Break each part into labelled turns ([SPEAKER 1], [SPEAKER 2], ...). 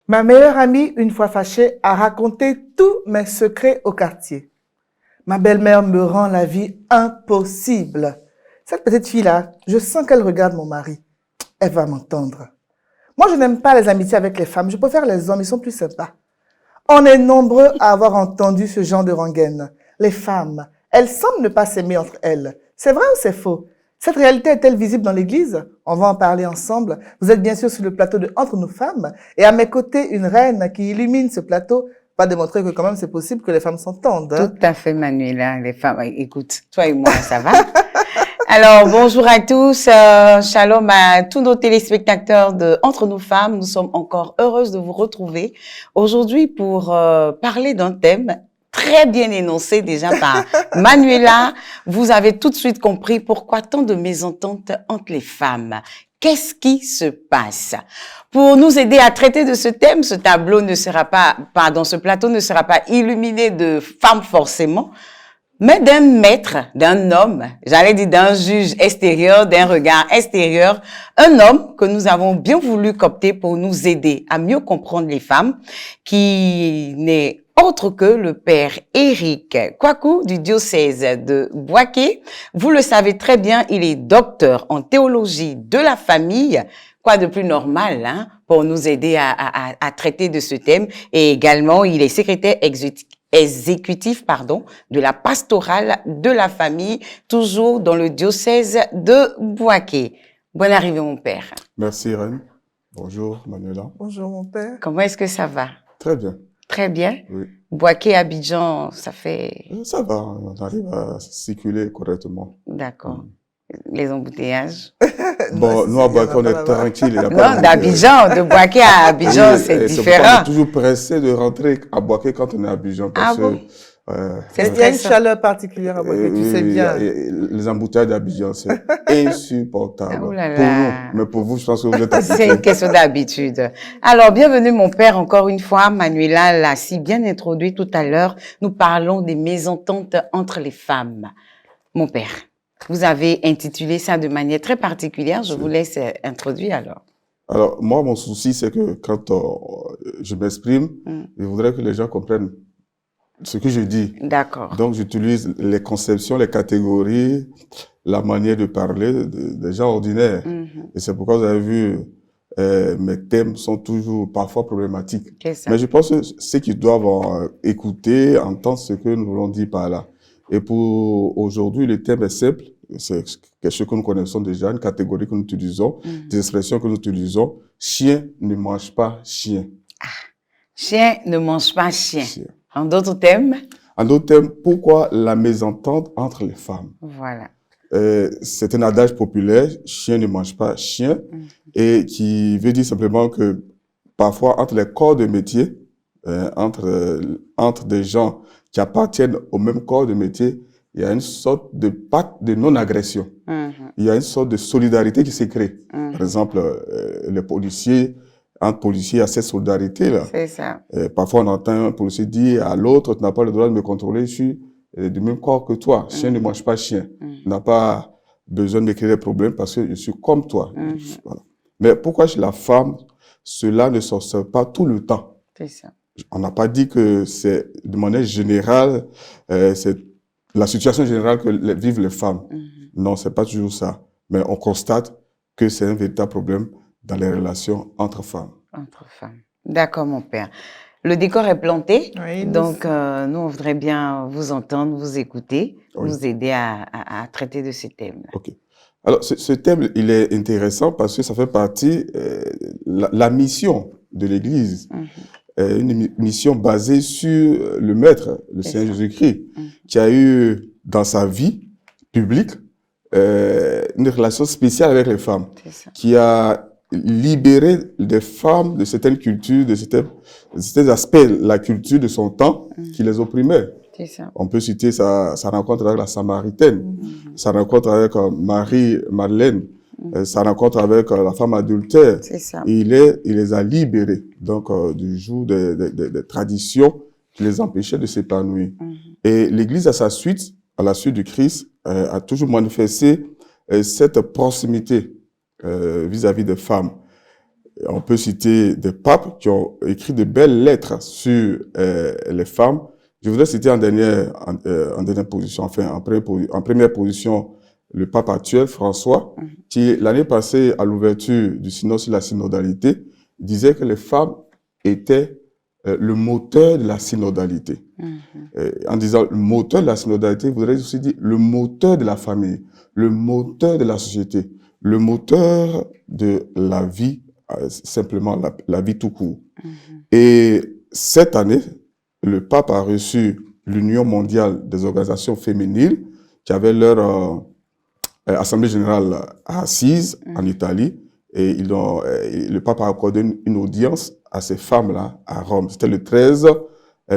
[SPEAKER 1] Ma meilleure amie, une fois fâchée, a raconté tous mes secrets au quartier. Ma belle-mère me rend la vie impossible. Cette petite fille-là, je sens qu'elle regarde mon mari. Elle va m'entendre. Moi, je n'aime pas les amitiés avec les femmes. Je préfère les hommes, ils sont plus sympas. On est nombreux à avoir entendu ce genre de rengaine. Les femmes, elles semblent ne pas s'aimer entre elles. C'est vrai ou c'est faux? Cette réalité est-elle visible dans l'église? On va en parler ensemble. Vous êtes bien sûr sur le plateau de Entre nous femmes. Et à mes côtés, une reine qui illumine ce plateau va démontrer que quand même c'est possible que les femmes s'entendent.
[SPEAKER 2] Tout à fait, Manuela. Les femmes, écoute, toi et moi, ça va? Alors, bonjour à tous. Shalom à tous nos téléspectateurs de Entre nous femmes. Nous sommes encore heureuses de vous retrouver aujourd'hui pour parler d'un thème très bien énoncé déjà par Manuela. Vous avez tout de suite compris pourquoi tant de mésententes entre les femmes. Qu'est-ce qui se passe? Pour nous aider à traiter de ce thème, ce tableau ne sera pas, pardon, ce plateau ne sera pas illuminé de femmes forcément, mais d'un maître, d'un homme, j'allais dire d'un juge extérieur, d'un regard extérieur, un homme que nous avons bien voulu coopter pour nous aider à mieux comprendre les femmes, qui n'est autre que le père Éric Kwaku du diocèse de Bouaké. Vous le savez très bien, il est docteur en théologie de la famille. Quoi de plus normal hein, pour nous aider à traiter de ce thème. Et également, il est secrétaire exécutif de la pastorale de la famille, toujours dans le diocèse de Bouaké. Bonne arrivée, mon père.
[SPEAKER 3] Merci, Reine. Bonjour, Manuela.
[SPEAKER 1] Bonjour, mon père.
[SPEAKER 2] Comment est-ce que ça va?
[SPEAKER 3] Très bien.
[SPEAKER 2] Très bien.
[SPEAKER 3] Oui.
[SPEAKER 2] Bouaké, Abidjan, ça fait...
[SPEAKER 3] Ça va, on arrive à circuler correctement.
[SPEAKER 2] D'accord. Les embouteillages?
[SPEAKER 3] Bon, nous, à Bouaké, on est tranquille.
[SPEAKER 2] Non, d'Abidjan, de Bouaké à Abidjan, c'est différent.
[SPEAKER 3] On est toujours pressé de rentrer à Bouaké quand on est à Abidjan. Parce
[SPEAKER 2] bon?
[SPEAKER 1] Il y a une chaleur particulière à Bouaké, tu sais bien.
[SPEAKER 3] Les embouteillages d'Abidjan, c'est insupportable.
[SPEAKER 2] Oh là là.
[SPEAKER 3] Pour nous, mais pour vous, je pense que vous êtes habitués.
[SPEAKER 2] C'est une question d'habitude. Alors, bienvenue mon père, encore une fois. Manuela l'a si bien introduit tout à l'heure. Nous parlons des mésententes entre les femmes. Mon père, vous avez intitulé ça de manière très particulière. Je vous laisse introduire alors.
[SPEAKER 3] Alors, moi, mon souci, c'est que quand je m'exprime, je voudrais que les gens comprennent ce que je dis.
[SPEAKER 2] D'accord.
[SPEAKER 3] Donc, j'utilise les conceptions, les catégories, la manière de parler des gens ordinaires. Et c'est pourquoi vous avez vu, mes thèmes sont toujours parfois problématiques. Mais je pense que ceux qui doivent écouter, entendre ce que nous voulons dire par là. Et pour aujourd'hui, le thème est simple. C'est quelque chose que nous connaissons déjà, une catégorie que nous utilisons, des expressions que nous utilisons. Chien ne mange pas chien.
[SPEAKER 2] Ah. Chien ne mange pas chien. En d'autres termes?
[SPEAKER 3] En d'autres termes, pourquoi la mésentente entre les femmes?
[SPEAKER 2] Voilà.
[SPEAKER 3] C'est un adage populaire, chien ne mange pas chien, et qui veut dire simplement que parfois entre les corps de métier, entre des gens qui appartiennent au même corps de métier, il y a une sorte de pacte de non-agression. Il y a une sorte de solidarité qui s'est créée. Par exemple, les policiers, entre policiers, il y a cette solidarité-là.
[SPEAKER 2] C'est ça.
[SPEAKER 3] Parfois, on entend un policier dire à l'autre, tu n'as pas le droit de me contrôler, je suis du même corps que toi. Chien ne mange pas chien. Tu n'as pas besoin de me créer des problèmes parce que je suis comme toi. Voilà. Mais pourquoi chez la femme, cela ne s'observe pas tout le temps?
[SPEAKER 2] C'est ça.
[SPEAKER 3] On n'a pas dit que c'est de manière générale, c'est la situation générale que vivent les femmes. Non, c'est pas toujours ça. Mais on constate que c'est un véritable problème dans les relations entre femmes.
[SPEAKER 2] Entre femmes. D'accord, mon père. Le décor est planté,
[SPEAKER 1] oui,
[SPEAKER 2] donc nous, on voudrait bien vous entendre, vous écouter, nous aider à traiter de ces thèmes.
[SPEAKER 3] Ok. Alors, ce thème, il est intéressant parce que ça fait partie la mission de l'Église. Une mission basée sur le Maître, le Seigneur Jésus-Christ, qui a eu dans sa vie publique une relation spéciale avec les femmes, qui a libérer des femmes de certaines cultures, de certains aspects de la culture de son temps qui les opprimaient.
[SPEAKER 2] C'est ça.
[SPEAKER 3] On peut citer sa rencontre avec la Samaritaine, sa rencontre avec Marie-Madeleine, sa rencontre avec la femme adultère.
[SPEAKER 2] C'est ça.
[SPEAKER 3] Il les a libérés donc du joug des traditions qui les empêchaient de s'épanouir. Et l'Église, à la suite du Christ, a toujours manifesté cette proximité vis-à-vis des femmes. On peut citer des papes qui ont écrit de belles lettres sur les femmes. Je voudrais citer en dernière position, enfin en première position, le pape actuel, François, qui l'année passée, à l'ouverture du synode sur la synodalité, disait que les femmes étaient le moteur de la synodalité. En disant le moteur de la synodalité, il voudrait aussi dire le moteur de la famille, le moteur de la société, le moteur de la vie, simplement la vie tout court. Et cette année, le pape a reçu l'Union mondiale des organisations féminines qui avait leur assemblée générale à Assise, en Italie, et le pape a accordé une audience à ces femmes-là à Rome. C'était le 13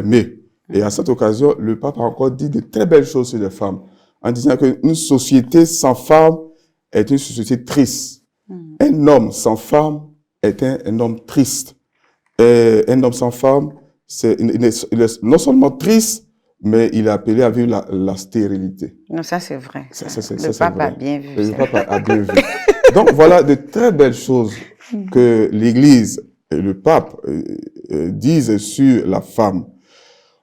[SPEAKER 3] mai. Et à cette occasion, le pape a encore dit de très belles choses sur les femmes, en disant qu'une société sans femmes est une société triste. Un homme sans femme est un homme triste. Et un homme sans femme, il est non seulement triste, mais il est appelé à vivre la stérilité.
[SPEAKER 2] Non, ça c'est vrai.
[SPEAKER 3] Le
[SPEAKER 2] pape a bien vu.
[SPEAKER 3] Le pape a bien vu. Donc voilà de très belles choses que l'Église et le pape disent sur la femme.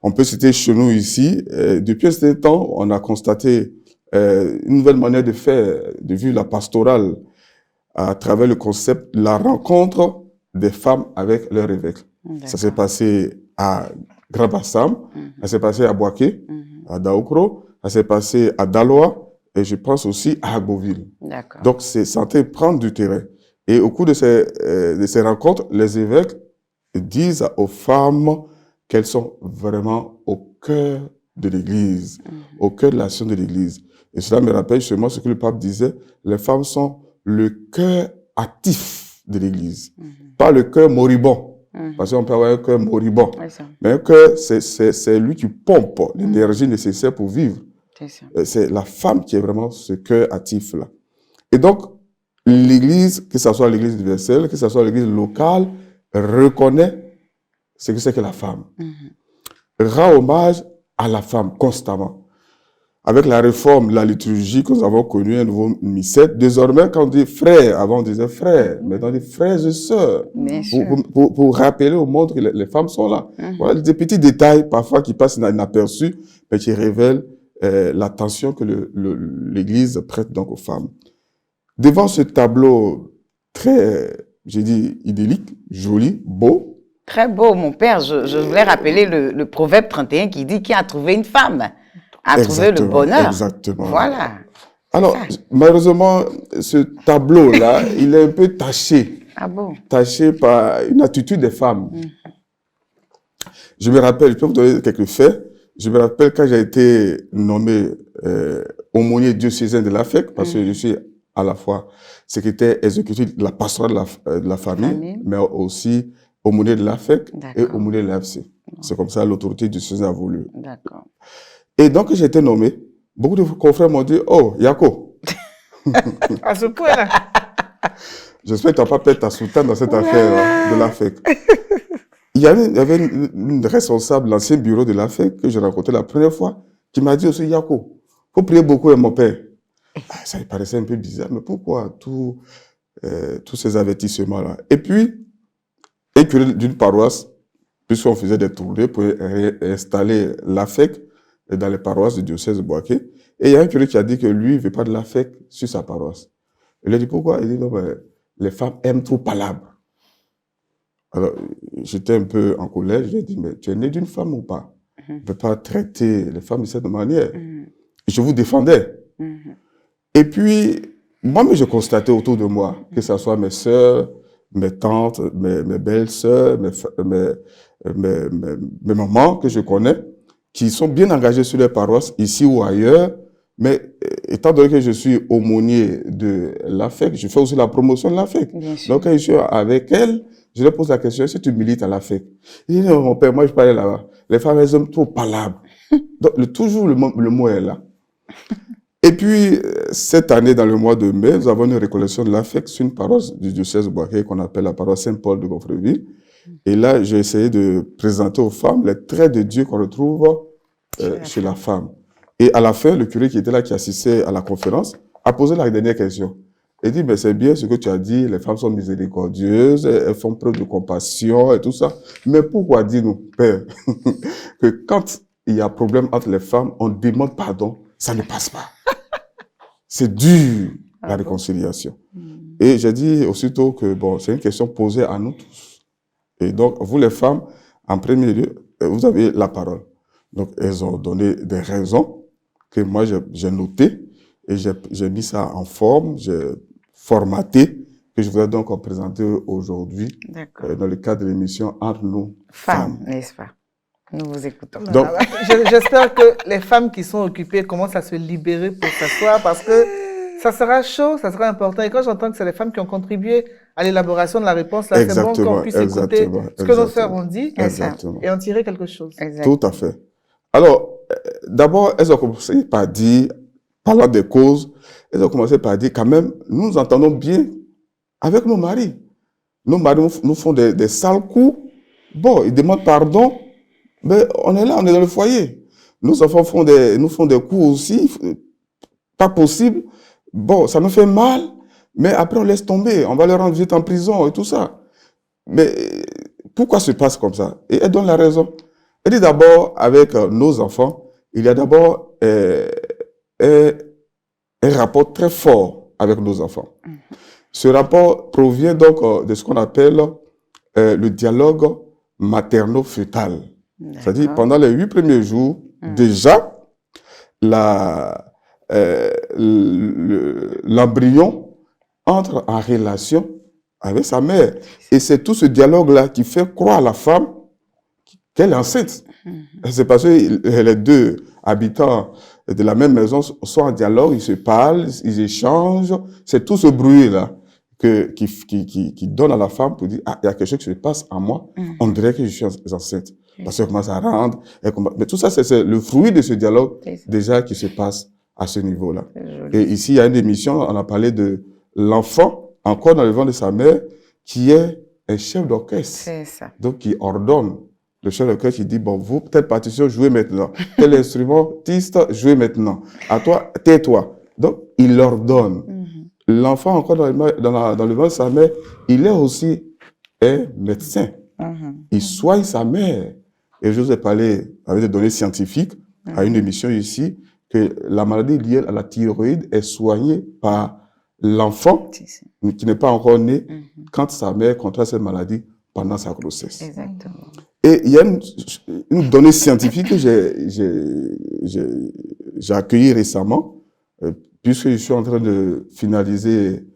[SPEAKER 3] On peut citer chez nous ici, depuis un certain temps, on a constaté une nouvelle manière de faire, de vivre la pastorale à travers le concept de la rencontre des femmes avec leur évêque. Ça s'est passé à Grand Bassam, ça s'est passé à Boaké, à Daoukro, ça s'est passé à Daloa, et je pense aussi à Agboville. Donc c'est en train de prendre du terrain. Et au cours de ces rencontres, les évêques disent aux femmes qu'elles sont vraiment au cœur de l'Église, au cœur de l'action de l'Église. Et cela me rappelle justement ce que le pape disait, les femmes sont le cœur actif de l'Église, pas le cœur moribond. Parce qu'on peut avoir un cœur moribond, mais un cœur, c'est lui qui pompe l'énergie nécessaire pour vivre. C'est la femme qui est vraiment ce cœur actif-là. Et donc, l'Église, que ce soit l'Église universelle, que ce soit l'Église locale, reconnaît ce que c'est que la femme. Rend hommage à la femme constamment. Avec la réforme de la liturgie que nous avons connue, un nouveau missel, désormais, quand on dit frère, avant on disait frère, maintenant on dit frères et sœurs, pour rappeler au monde que les femmes sont là. Voilà des petits détails parfois qui passent inaperçus, mais qui révèlent l'attention que l'Église prête donc aux femmes. Devant ce tableau très, j'ai dit, idyllique, joli, beau.
[SPEAKER 2] Très beau, mon père. Je voulais rappeler le proverbe 31 qui dit qui a trouvé une femme a trouvé le bonheur.
[SPEAKER 3] Exactement.
[SPEAKER 2] Voilà.
[SPEAKER 3] Alors, malheureusement, ce tableau-là, il est un peu taché.
[SPEAKER 2] Ah bon?
[SPEAKER 3] Taché par une attitude des femmes. Je me rappelle, je peux vous donner quelques faits. Je me rappelle quand j'ai été nommé aumônier diocésain de l'AFEC, parce que je suis à la fois secrétaire exécutif de la pastorale de la famille, mais aussi aumônier de l'AFEC et aumônier de l'AFC. C'est comme ça l'autorité diocésaine a voulu.
[SPEAKER 2] D'accord.
[SPEAKER 3] Et donc, j'ai été nommé. Beaucoup de confrères m'ont dit, oh, Yako.
[SPEAKER 1] À ce point-là.
[SPEAKER 3] J'espère que tu n'as pas perdu ta soutane dans cette affaire de l'AFEC. Il y avait une responsable de l'ancien bureau de l'AFEC que j'ai rencontré la première fois, qui m'a dit aussi, Yako, faut prier beaucoup à mon père. Ça me paraissait un peu bizarre, mais pourquoi tous ces avertissements-là? Et puis, un curé d'une paroisse, puisqu'on faisait des tournées pour installer l'AFEC dans les paroisses du diocèse de Boaké, et il y a un curé qui a dit que lui, il ne veut pas de l'AFEC sur sa paroisse. Il lui a dit, pourquoi? Il dit, non, mais les femmes aiment trop palabre. Alors, j'étais un peu en colère, je lui ai dit, mais tu es né d'une femme ou pas? On ne peut pas traiter les femmes de cette manière. Et je vous défendais. Et puis, moi-même, je constatais autour de moi, que ce soit mes sœurs, mes tantes, mes belles-sœurs, mes mamans que je connais, qui sont bien engagées sur les paroisses, ici ou ailleurs, Mais étant donné que je suis aumônier de l'AFEC, je fais aussi la promotion de l'AFEC. Donc, quand je suis avec elle, je lui pose la question, est-ce que tu milites à l'AFEC? Il dit, non, mon père, moi, je parlais là-bas. Les femmes, elles aiment trop palabres. Donc, toujours le mot est là. Et puis, cette année, dans le mois de mai, nous avons une récollection de l'AFEC sur une paroisse du diocèse de Boaké qu'on appelle la paroisse Saint-Paul de Gonfreville. Et là, j'ai essayé de présenter aux femmes les traits de Dieu qu'on retrouve chez la femme. Et à la fin, le curé qui était là, qui assistait à la conférence, a posé la dernière question. Il dit, mais c'est bien ce que tu as dit, les femmes sont miséricordieuses, elles font preuve de compassion et tout ça. Mais pourquoi, dis-nous, Père, que quand il y a problème entre les femmes, on demande pardon, ça ne passe pas. C'est dur, la réconciliation. Et j'ai dit aussitôt que, bon, c'est une question posée à nous tous. Et donc, vous les femmes, en premier lieu, vous avez la parole. Donc, elles ont donné des raisons que moi, j'ai notées et j'ai mis ça en forme, j'ai formaté, que je voudrais donc présenter aujourd'hui dans le cadre de l'émission Entre nous, femmes.
[SPEAKER 2] N'est-ce pas? Nous vous écoutons.
[SPEAKER 1] Donc, j'espère que les femmes qui sont occupées commencent à se libérer pour s'asseoir parce que ça sera chaud, ça sera important. Et quand j'entends que c'est les femmes qui ont contribué à l'élaboration de la réponse, là, c'est bon qu'on puisse écouter ce que nos sœurs ont dit et en tirer quelque chose.
[SPEAKER 3] Tout à fait. Alors, d'abord, elles ont commencé par dire, parlant des causes, elles ont commencé par dire quand même, nous nous entendons bien avec nos maris. Nos maris nous font des sales coups. Bon, ils demandent pardon. Mais on est là, on est dans le foyer. Nos enfants nous font des coups aussi, pas possible. Bon, ça nous fait mal, mais après on laisse tomber. On va les rendre vite en prison et tout ça. Mais pourquoi se passe comme ça? Et elle donne la raison. Elle dit d'abord, avec nos enfants, il y a d'abord un rapport très fort avec nos enfants. Ce rapport provient donc de ce qu'on appelle le dialogue materno-fœtal. C'est-à-dire, pendant les 8 premiers jours, déjà, l'embryon entre en relation avec sa mère. Et c'est tout ce dialogue-là qui fait croire à la femme qu'elle est enceinte. C'est parce que les deux habitants de la même maison sont en dialogue, ils se parlent, ils échangent. C'est tout ce bruit-là qui donne à la femme pour dire, ah, il y a quelque chose qui se passe en moi, on dirait que je suis enceinte. Parce qu'elle commence à rendre. Mais tout ça, c'est le fruit de ce dialogue déjà qui se passe à ce niveau-là. Et ici, il y a une émission, on a parlé de l'enfant, encore dans le ventre de sa mère, qui est un chef d'orchestre.
[SPEAKER 2] C'est ça.
[SPEAKER 3] Donc, qui ordonne. Le chef d'orchestre, qui dit, bon, vous, telle partition, jouez maintenant. Tel instrumentiste, jouez maintenant. À toi, tais-toi. Donc, il ordonne. L'enfant, encore dans le ventre de sa mère, il est aussi un médecin. Il soigne sa mère. Et je vous ai parlé avec des données scientifiques à une émission ici, que la maladie liée à la thyroïde est soignée par l'enfant qui n'est pas encore né quand sa mère contracte cette maladie pendant sa grossesse.
[SPEAKER 2] Exactement.
[SPEAKER 3] Et il y a une donnée scientifique que j'ai accueillie récemment, puisque je suis en train de finaliser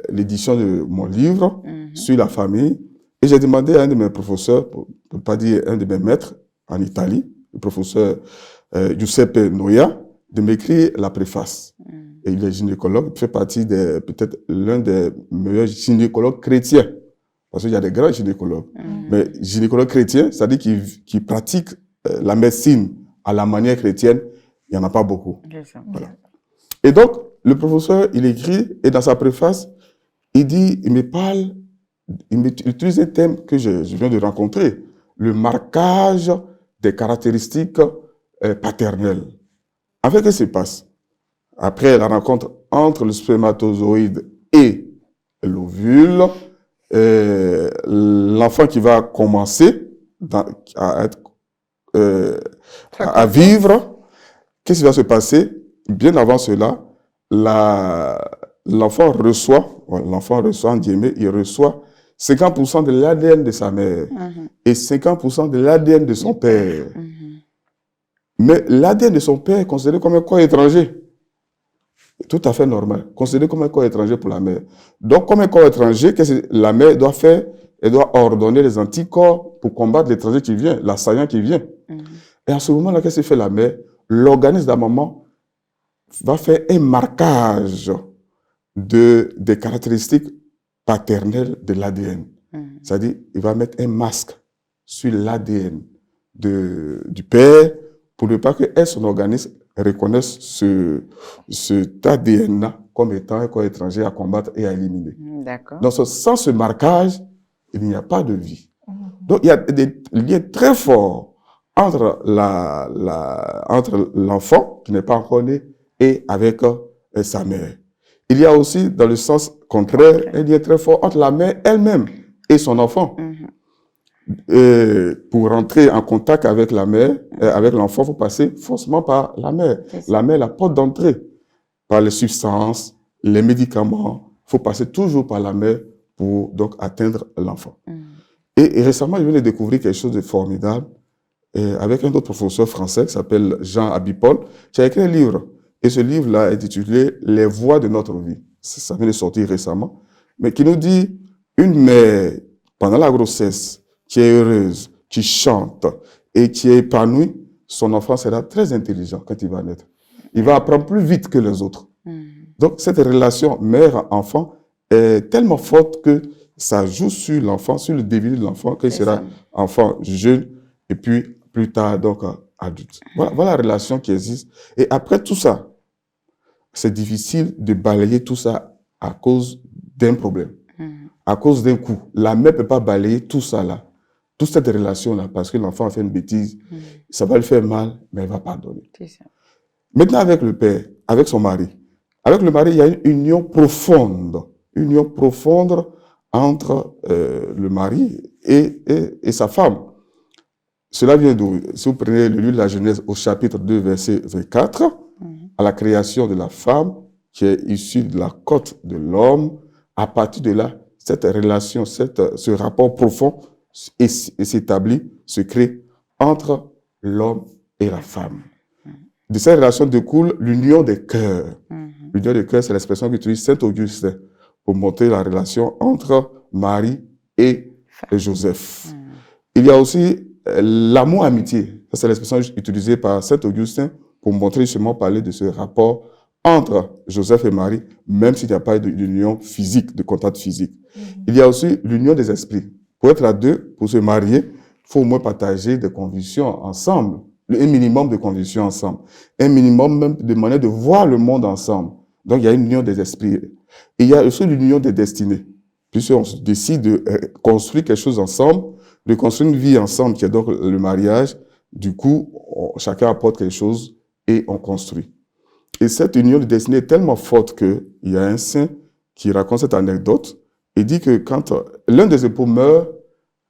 [SPEAKER 3] l'édition de mon livre sur la famille. Et j'ai demandé à un de mes professeurs, pour ne pas dire un de mes maîtres en Italie, le professeur Giuseppe Noia, de m'écrire la préface. Et il est gynécologue, il fait partie peut-être l'un des meilleurs gynécologues chrétiens. Parce qu'il y a des grands gynécologues. Mais gynécologue chrétien, c'est-à-dire qui pratique la médecine à la manière chrétienne, il n'y en a pas beaucoup. Voilà. Et donc, le professeur, il écrit, et dans sa préface, il dit, il utilise un thème que je viens de rencontrer, le marquage des caractéristiques paternelles. En fait, qu'est-ce qui se passe? Après la rencontre entre le spermatozoïde et l'ovule, l'enfant qui va commencer à vivre, qu'est-ce qui va se passer? Bien avant cela, l'enfant reçoit, en guillemets, il reçoit 50% de l'ADN de sa mère et 50% de l'ADN de son père. Mais l'ADN de son père est considéré comme un corps étranger. Tout à fait normal. Considéré comme un corps étranger pour la mère. Donc, comme un corps étranger, qu'est-ce que la mère doit faire? Elle doit ordonner les anticorps pour combattre l'étranger qui vient, l'assaillant qui vient. Et à ce moment-là, qu'est-ce que fait la mère? l'organisme de la maman va faire un marquage des caractéristiques paternelles de l'ADN. C'est-à-dire, il va mettre un masque sur l'ADN du père pour ne pas que son organisme reconnaisse cet ADN-là comme étant un corps étranger à combattre et à éliminer. Donc, sans ce marquage, il n'y a pas de vie. Donc, il y a des liens très forts entre l'enfant qui n'est pas encore né et avec sa mère. Il y a aussi, dans le sens contraire, un lien très fort entre la mère elle-même et son enfant. Pour rentrer en contact avec la mère, avec l'enfant, il faut passer forcément par la mère. La mère est la porte d'entrée. Par les substances, les médicaments, il faut passer toujours par la mère pour donc atteindre l'enfant. Et récemment, je viens de découvrir quelque chose de formidable avec un autre professeur français qui s'appelle Jean Abipol, qui a écrit un livre. Et ce livre-là est intitulé « Les voies de notre vie ». Ça vient de sortir récemment. Mais qui nous dit, une mère, pendant la grossesse, qui est heureuse, qui chante et qui est épanouie, son enfant sera très intelligent quand il va naître. Il va apprendre plus vite que les autres. Donc, cette relation mère-enfant est tellement forte que ça joue sur l'enfant, sur le devenir de l'enfant, qu'il sera enfant jeune et puis plus tard, donc, adulte. Voilà la relation qui existe. Et après tout ça, c'est difficile de balayer tout ça à cause d'un problème, à cause d'un coup. La mère ne peut pas balayer tout ça là, toute cette relation-là, parce que l'enfant a fait une bêtise. Ça va lui faire mal, mais elle va pardonner. Maintenant, avec le père, avec son mari. Avec le mari, il y a une union profonde entre le mari et sa femme. Cela vient d'où? Si vous prenez le livre de la Genèse au chapitre 2, verset 24, à la création de la femme, qui est issue de la côte de l'homme, à partir de là, cette relation, ce rapport profond s'établit, se crée entre l'homme et la femme. De cette relation découle l'union des cœurs. L'union des cœurs, c'est l'expression qu'utilise Saint Augustin pour montrer la relation entre Marie et Joseph. Il y a aussi l'amour-amitié. C'est l'expression utilisée par Saint Augustin pour montrer justement, parler de ce rapport entre Joseph et Marie, même s'il n'y a pas d'union physique, de contact physique. Il y a aussi l'union des esprits. Pour être à deux, pour se marier, il faut au moins partager des convictions ensemble, un minimum de convictions ensemble, un minimum même de manière de voir le monde ensemble. Donc, il y a une union des esprits. Et il y a aussi l'union des destinées. Puisqu'on décide de construire quelque chose ensemble, de construire une vie ensemble, qui est donc le mariage. Du coup, chacun apporte quelque chose et on construit. Et cette union de destinée est tellement forte qu'il y a un saint qui raconte cette anecdote et dit que quand l'un des époux meurt,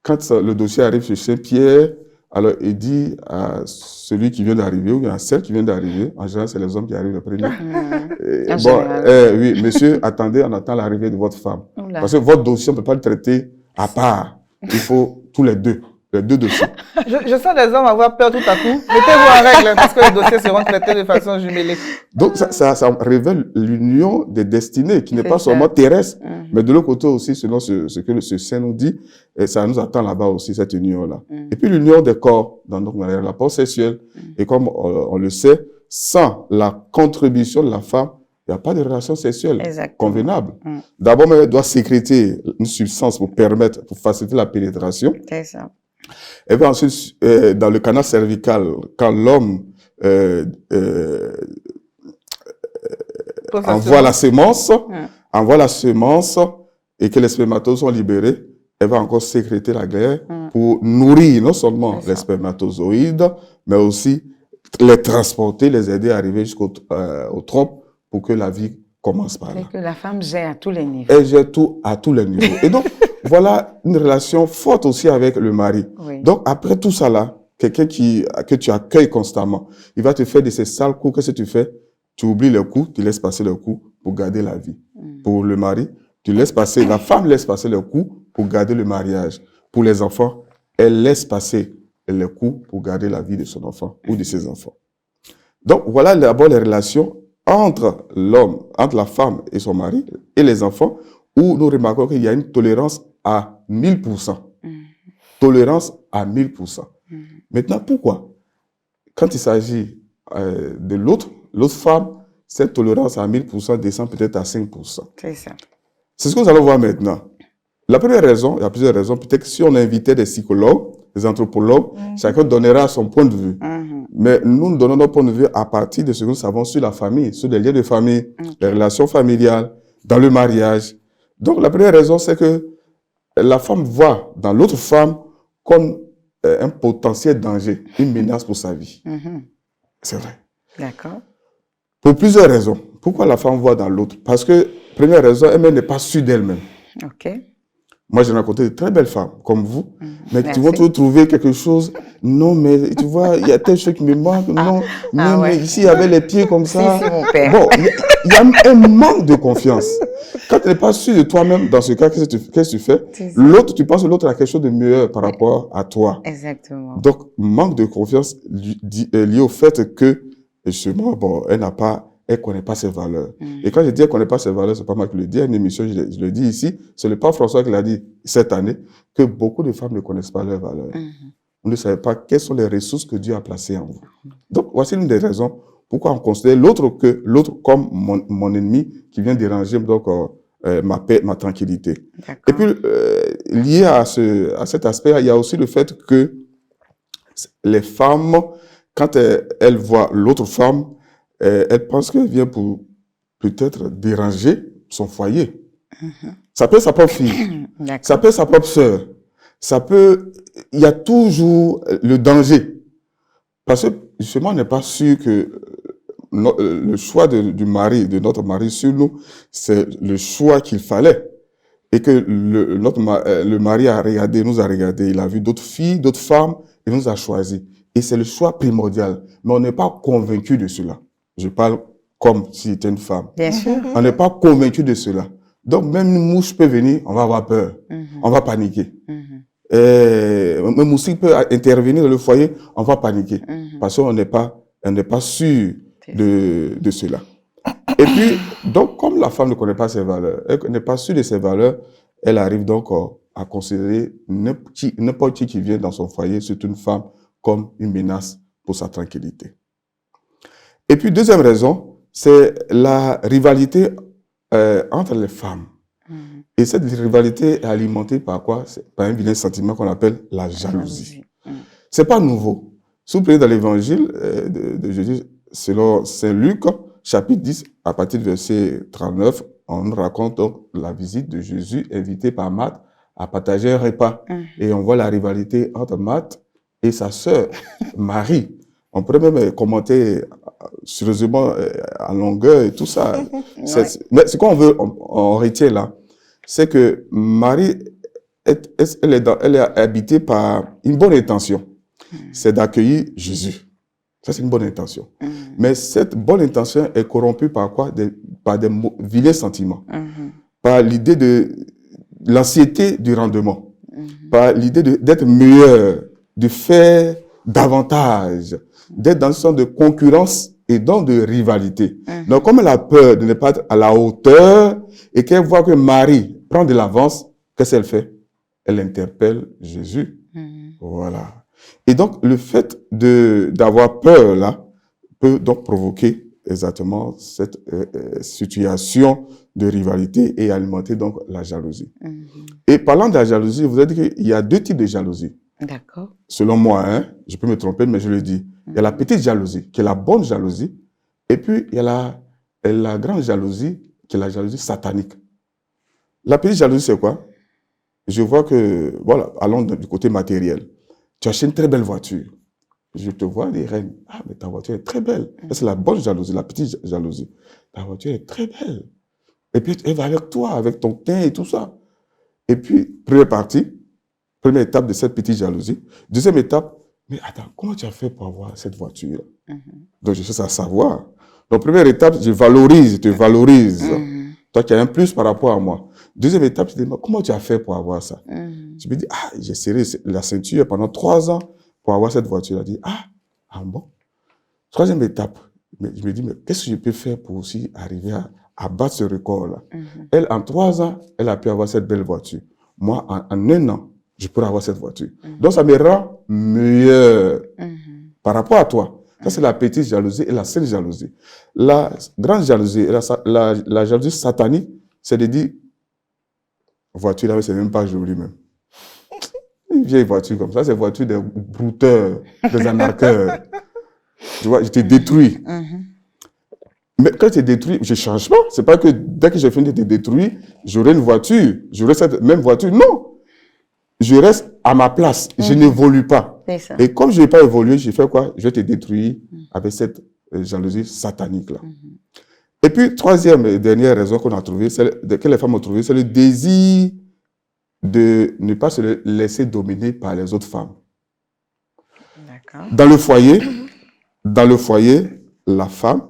[SPEAKER 3] quand le dossier arrive chez Saint-Pierre, alors il dit à celui qui vient d'arriver, ou bien à celle qui vient d'arriver, en général c'est les hommes qui arrivent le premier. Oui, monsieur, attendez, on attend l'arrivée de votre femme. Parce que votre dossier, on ne peut pas le traiter à part. Il faut tous les deux dossiers.
[SPEAKER 1] Je sens les hommes avoir peur tout à coup. Mettez-vous en règle, parce que les dossiers seront traités de façon jumelée.
[SPEAKER 3] Donc, ça révèle l'union des destinées, qui n'est pas seulement terrestre, mais de l'autre côté aussi, selon ce que ce saint nous dit, et ça nous attend là-bas aussi, cette union-là. Et puis, l'union des corps, dans notre rapport sexuel. Et comme on le sait, sans la contribution de la femme, il n'y a pas de relation sexuelle convenable. D'abord, elle doit sécréter une substance pour faciliter la pénétration.
[SPEAKER 2] C'est ça.
[SPEAKER 3] Et puis ensuite, dans le canal cervical, quand l'homme envoie la semence, et que les spermatozoïdes sont libérés, elle va encore sécréter la glaire pour nourrir non seulement les spermatozoïdes, mais aussi les transporter, les aider à arriver jusqu'au trompe pour que la vie commence par là.
[SPEAKER 2] Et que la femme gère à tous les niveaux.
[SPEAKER 3] Elle gère tout à tous les niveaux. Et donc, voilà une relation forte aussi avec le mari. Donc, après tout ça là, quelqu'un que tu accueilles constamment, il va te faire de ces sales coups. Qu'est-ce que tu fais? Tu oublies les coups, tu laisses passer les coups pour garder la vie. Pour le mari, la femme laisse passer les coups pour garder le mariage. Pour les enfants, elle laisse passer les coups pour garder la vie de son enfant ou de ses enfants. Donc, voilà d'abord les relations entre l'homme, entre la femme et son mari et les enfants, où nous remarquons qu'il y a une tolérance à 1000%. Tolérance à 1000%. Maintenant, pourquoi? Quand il s'agit de l'autre femme, cette tolérance à 1000% descend peut-être à 5%.
[SPEAKER 2] C'est ça.
[SPEAKER 3] C'est ce que nous allons voir maintenant. La première raison, il y a plusieurs raisons, peut-être que si on invitait des psychologues, des anthropologues, chacun donnera son point de vue. Mais nous donnons notre point de vue à partir de ce que nous savons sur la famille, sur les liens de famille, les relations familiales, dans le mariage. Donc la première raison, c'est que la femme voit dans l'autre femme comme un potentiel danger, une menace pour sa vie. C'est vrai.
[SPEAKER 2] D'accord.
[SPEAKER 3] Pour plusieurs raisons. Pourquoi la femme voit dans l'autre? Parce que, première raison, elle-même n'est pas sûre d'elle-même.
[SPEAKER 2] OK.
[SPEAKER 3] Moi, j'ai rencontré de très belles femmes, comme vous, mais tu vas toujours trouver quelque chose. Non, mais tu vois, il y a telle chose qui me manque. Non, mais ici, il y avait les pieds comme ça.
[SPEAKER 2] Si, mon père.
[SPEAKER 3] Bon, il y a un manque de confiance. Quand tu n'es pas sûr de toi-même, dans ce cas, qu'est-ce que tu fais? L'autre, tu penses que l'autre a quelque chose de meilleur par rapport à toi.
[SPEAKER 2] Exactement.
[SPEAKER 3] Donc, manque de confiance lié au fait que, justement, bon, elle connaît pas ses valeurs. Et quand je dis elle connaît pas ses valeurs, c'est pas moi qui le dis, à une émission, je le dis ici, c'est le pape François qui l'a dit cette année, que beaucoup de femmes ne connaissent pas leurs valeurs. Vous ne savez pas quelles sont les ressources que Dieu a placées en vous. Donc, voici une des raisons pourquoi on considère l'autre comme mon ennemi qui vient déranger donc ma paix, ma tranquillité. Et puis, lié à cet aspect, il y a aussi le fait que les femmes, quand elles voient l'autre femme, elle pense qu'elle vient pour peut-être déranger son foyer. Ça peut être sa propre fille, ça peut être sa propre sœur, il y a toujours le danger. Parce que justement, on n'est pas sûr que le choix du mari, de notre mari sur nous, c'est le choix qu'il fallait. Et que le mari nous a regardé, il a vu d'autres filles, d'autres femmes, et nous a choisi. Et c'est le choix primordial. Mais on n'est pas convaincu de cela. Je parle comme si c'était une femme.
[SPEAKER 2] Bien sûr.
[SPEAKER 3] On n'est pas convaincu de cela. Donc, même une mouche peut venir, on va avoir peur. On va paniquer. Une moustique peut intervenir dans le foyer, on va paniquer. Parce qu'on n'est pas sûr de cela. Et puis, donc, comme la femme ne connaît pas ses valeurs, elle n'est pas sûre de ses valeurs, elle arrive donc à considérer n'importe qui vient dans son foyer, surtout une femme, comme une menace pour sa tranquillité. Et puis, deuxième raison, c'est la rivalité entre les femmes. Et cette rivalité est alimentée par quoi? Par un vilain sentiment qu'on appelle la jalousie. C'est pas nouveau. Si vous prenez dans l'évangile de Jésus, selon Saint Luc, chapitre 10, à partir du verset 39, on nous raconte donc la visite de Jésus invité par Marthe à partager un repas. Et on voit la rivalité entre Marthe et sa sœur, Marie. On pourrait même commenter sérieusement à longueur et tout ça. Mais ce qu'on veut, on retient là, c'est que Marie, elle est habitée par une bonne intention. C'est d'accueillir Jésus. Ça, c'est une bonne intention. Mais cette bonne intention est corrompue par quoi? Par des vilains sentiments. Par l'idée de l'anxiété du rendement. Par l'idée d'être meilleur, de faire davantage, d'être dans une sorte de concurrence et donc de rivalité. Donc, comme elle a peur de ne pas être à la hauteur et qu'elle voit que Marie prend de l'avance, qu'est-ce qu'elle fait? Elle interpelle Jésus. Voilà. Et donc, le fait d'avoir peur, là, peut donc provoquer exactement cette situation de rivalité et alimenter donc la jalousie. Et parlant de la jalousie, vous avez dit qu'il y a deux types de jalousie.
[SPEAKER 2] D'accord.
[SPEAKER 3] Selon moi, hein, je peux me tromper, mais je le dis. Il y a la petite jalousie, qui est la bonne jalousie, et puis il y a la grande jalousie, qui est la jalousie satanique. La petite jalousie, c'est quoi? Je vois que, voilà, allons du côté matériel. Tu achètes une très belle voiture. Je te vois dire, ah, mais ta voiture est très belle. C'est la bonne jalousie, la petite jalousie. Ta voiture est très belle. Et puis, elle va avec toi, avec ton teint et tout ça. Et puis, première étape de cette petite jalousie. Deuxième étape, mais attends, comment tu as fait pour avoir cette voiture? Donc, je cherche à savoir. Donc, première étape, je te valorise. Toi qui as un plus par rapport à moi. Deuxième étape, je te dis, comment tu as fait pour avoir ça? Je me dis, ah, j'ai serré la ceinture pendant 3 ans pour avoir cette voiture. Elle dit, ah bon? Troisième étape, je me dis, mais qu'est-ce que je peux faire pour aussi arriver à battre ce record-là? Elle, en 3 ans, elle a pu avoir cette belle voiture. Moi, en 1 an, je peux avoir cette voiture. Donc, ça me rend meilleur par rapport à toi. Ça, c'est la petite jalousie et la sainte jalousie. La grande jalousie, la jalousie satanique, c'est de dire, voiture là, c'est même pas joli même. Une vieille voiture comme ça, c'est voiture des brouteurs, des arnaqueurs. Tu vois, je te détruis. Mais quand tu es détruit, je ne change pas. C'est pas que dès que j'ai fini de te détruire, j'aurai une voiture, j'aurai cette même voiture. Non. Je reste à ma place. Je n'évolue pas. Et comme je n'ai pas évolué, je fais quoi? Je vais te détruire avec cette jalousie satanique-là. Et puis, troisième et dernière raison qu'on a trouvée, que les femmes ont trouvée, c'est le désir de ne pas se laisser dominer par les autres femmes. Dans le foyer, la femme,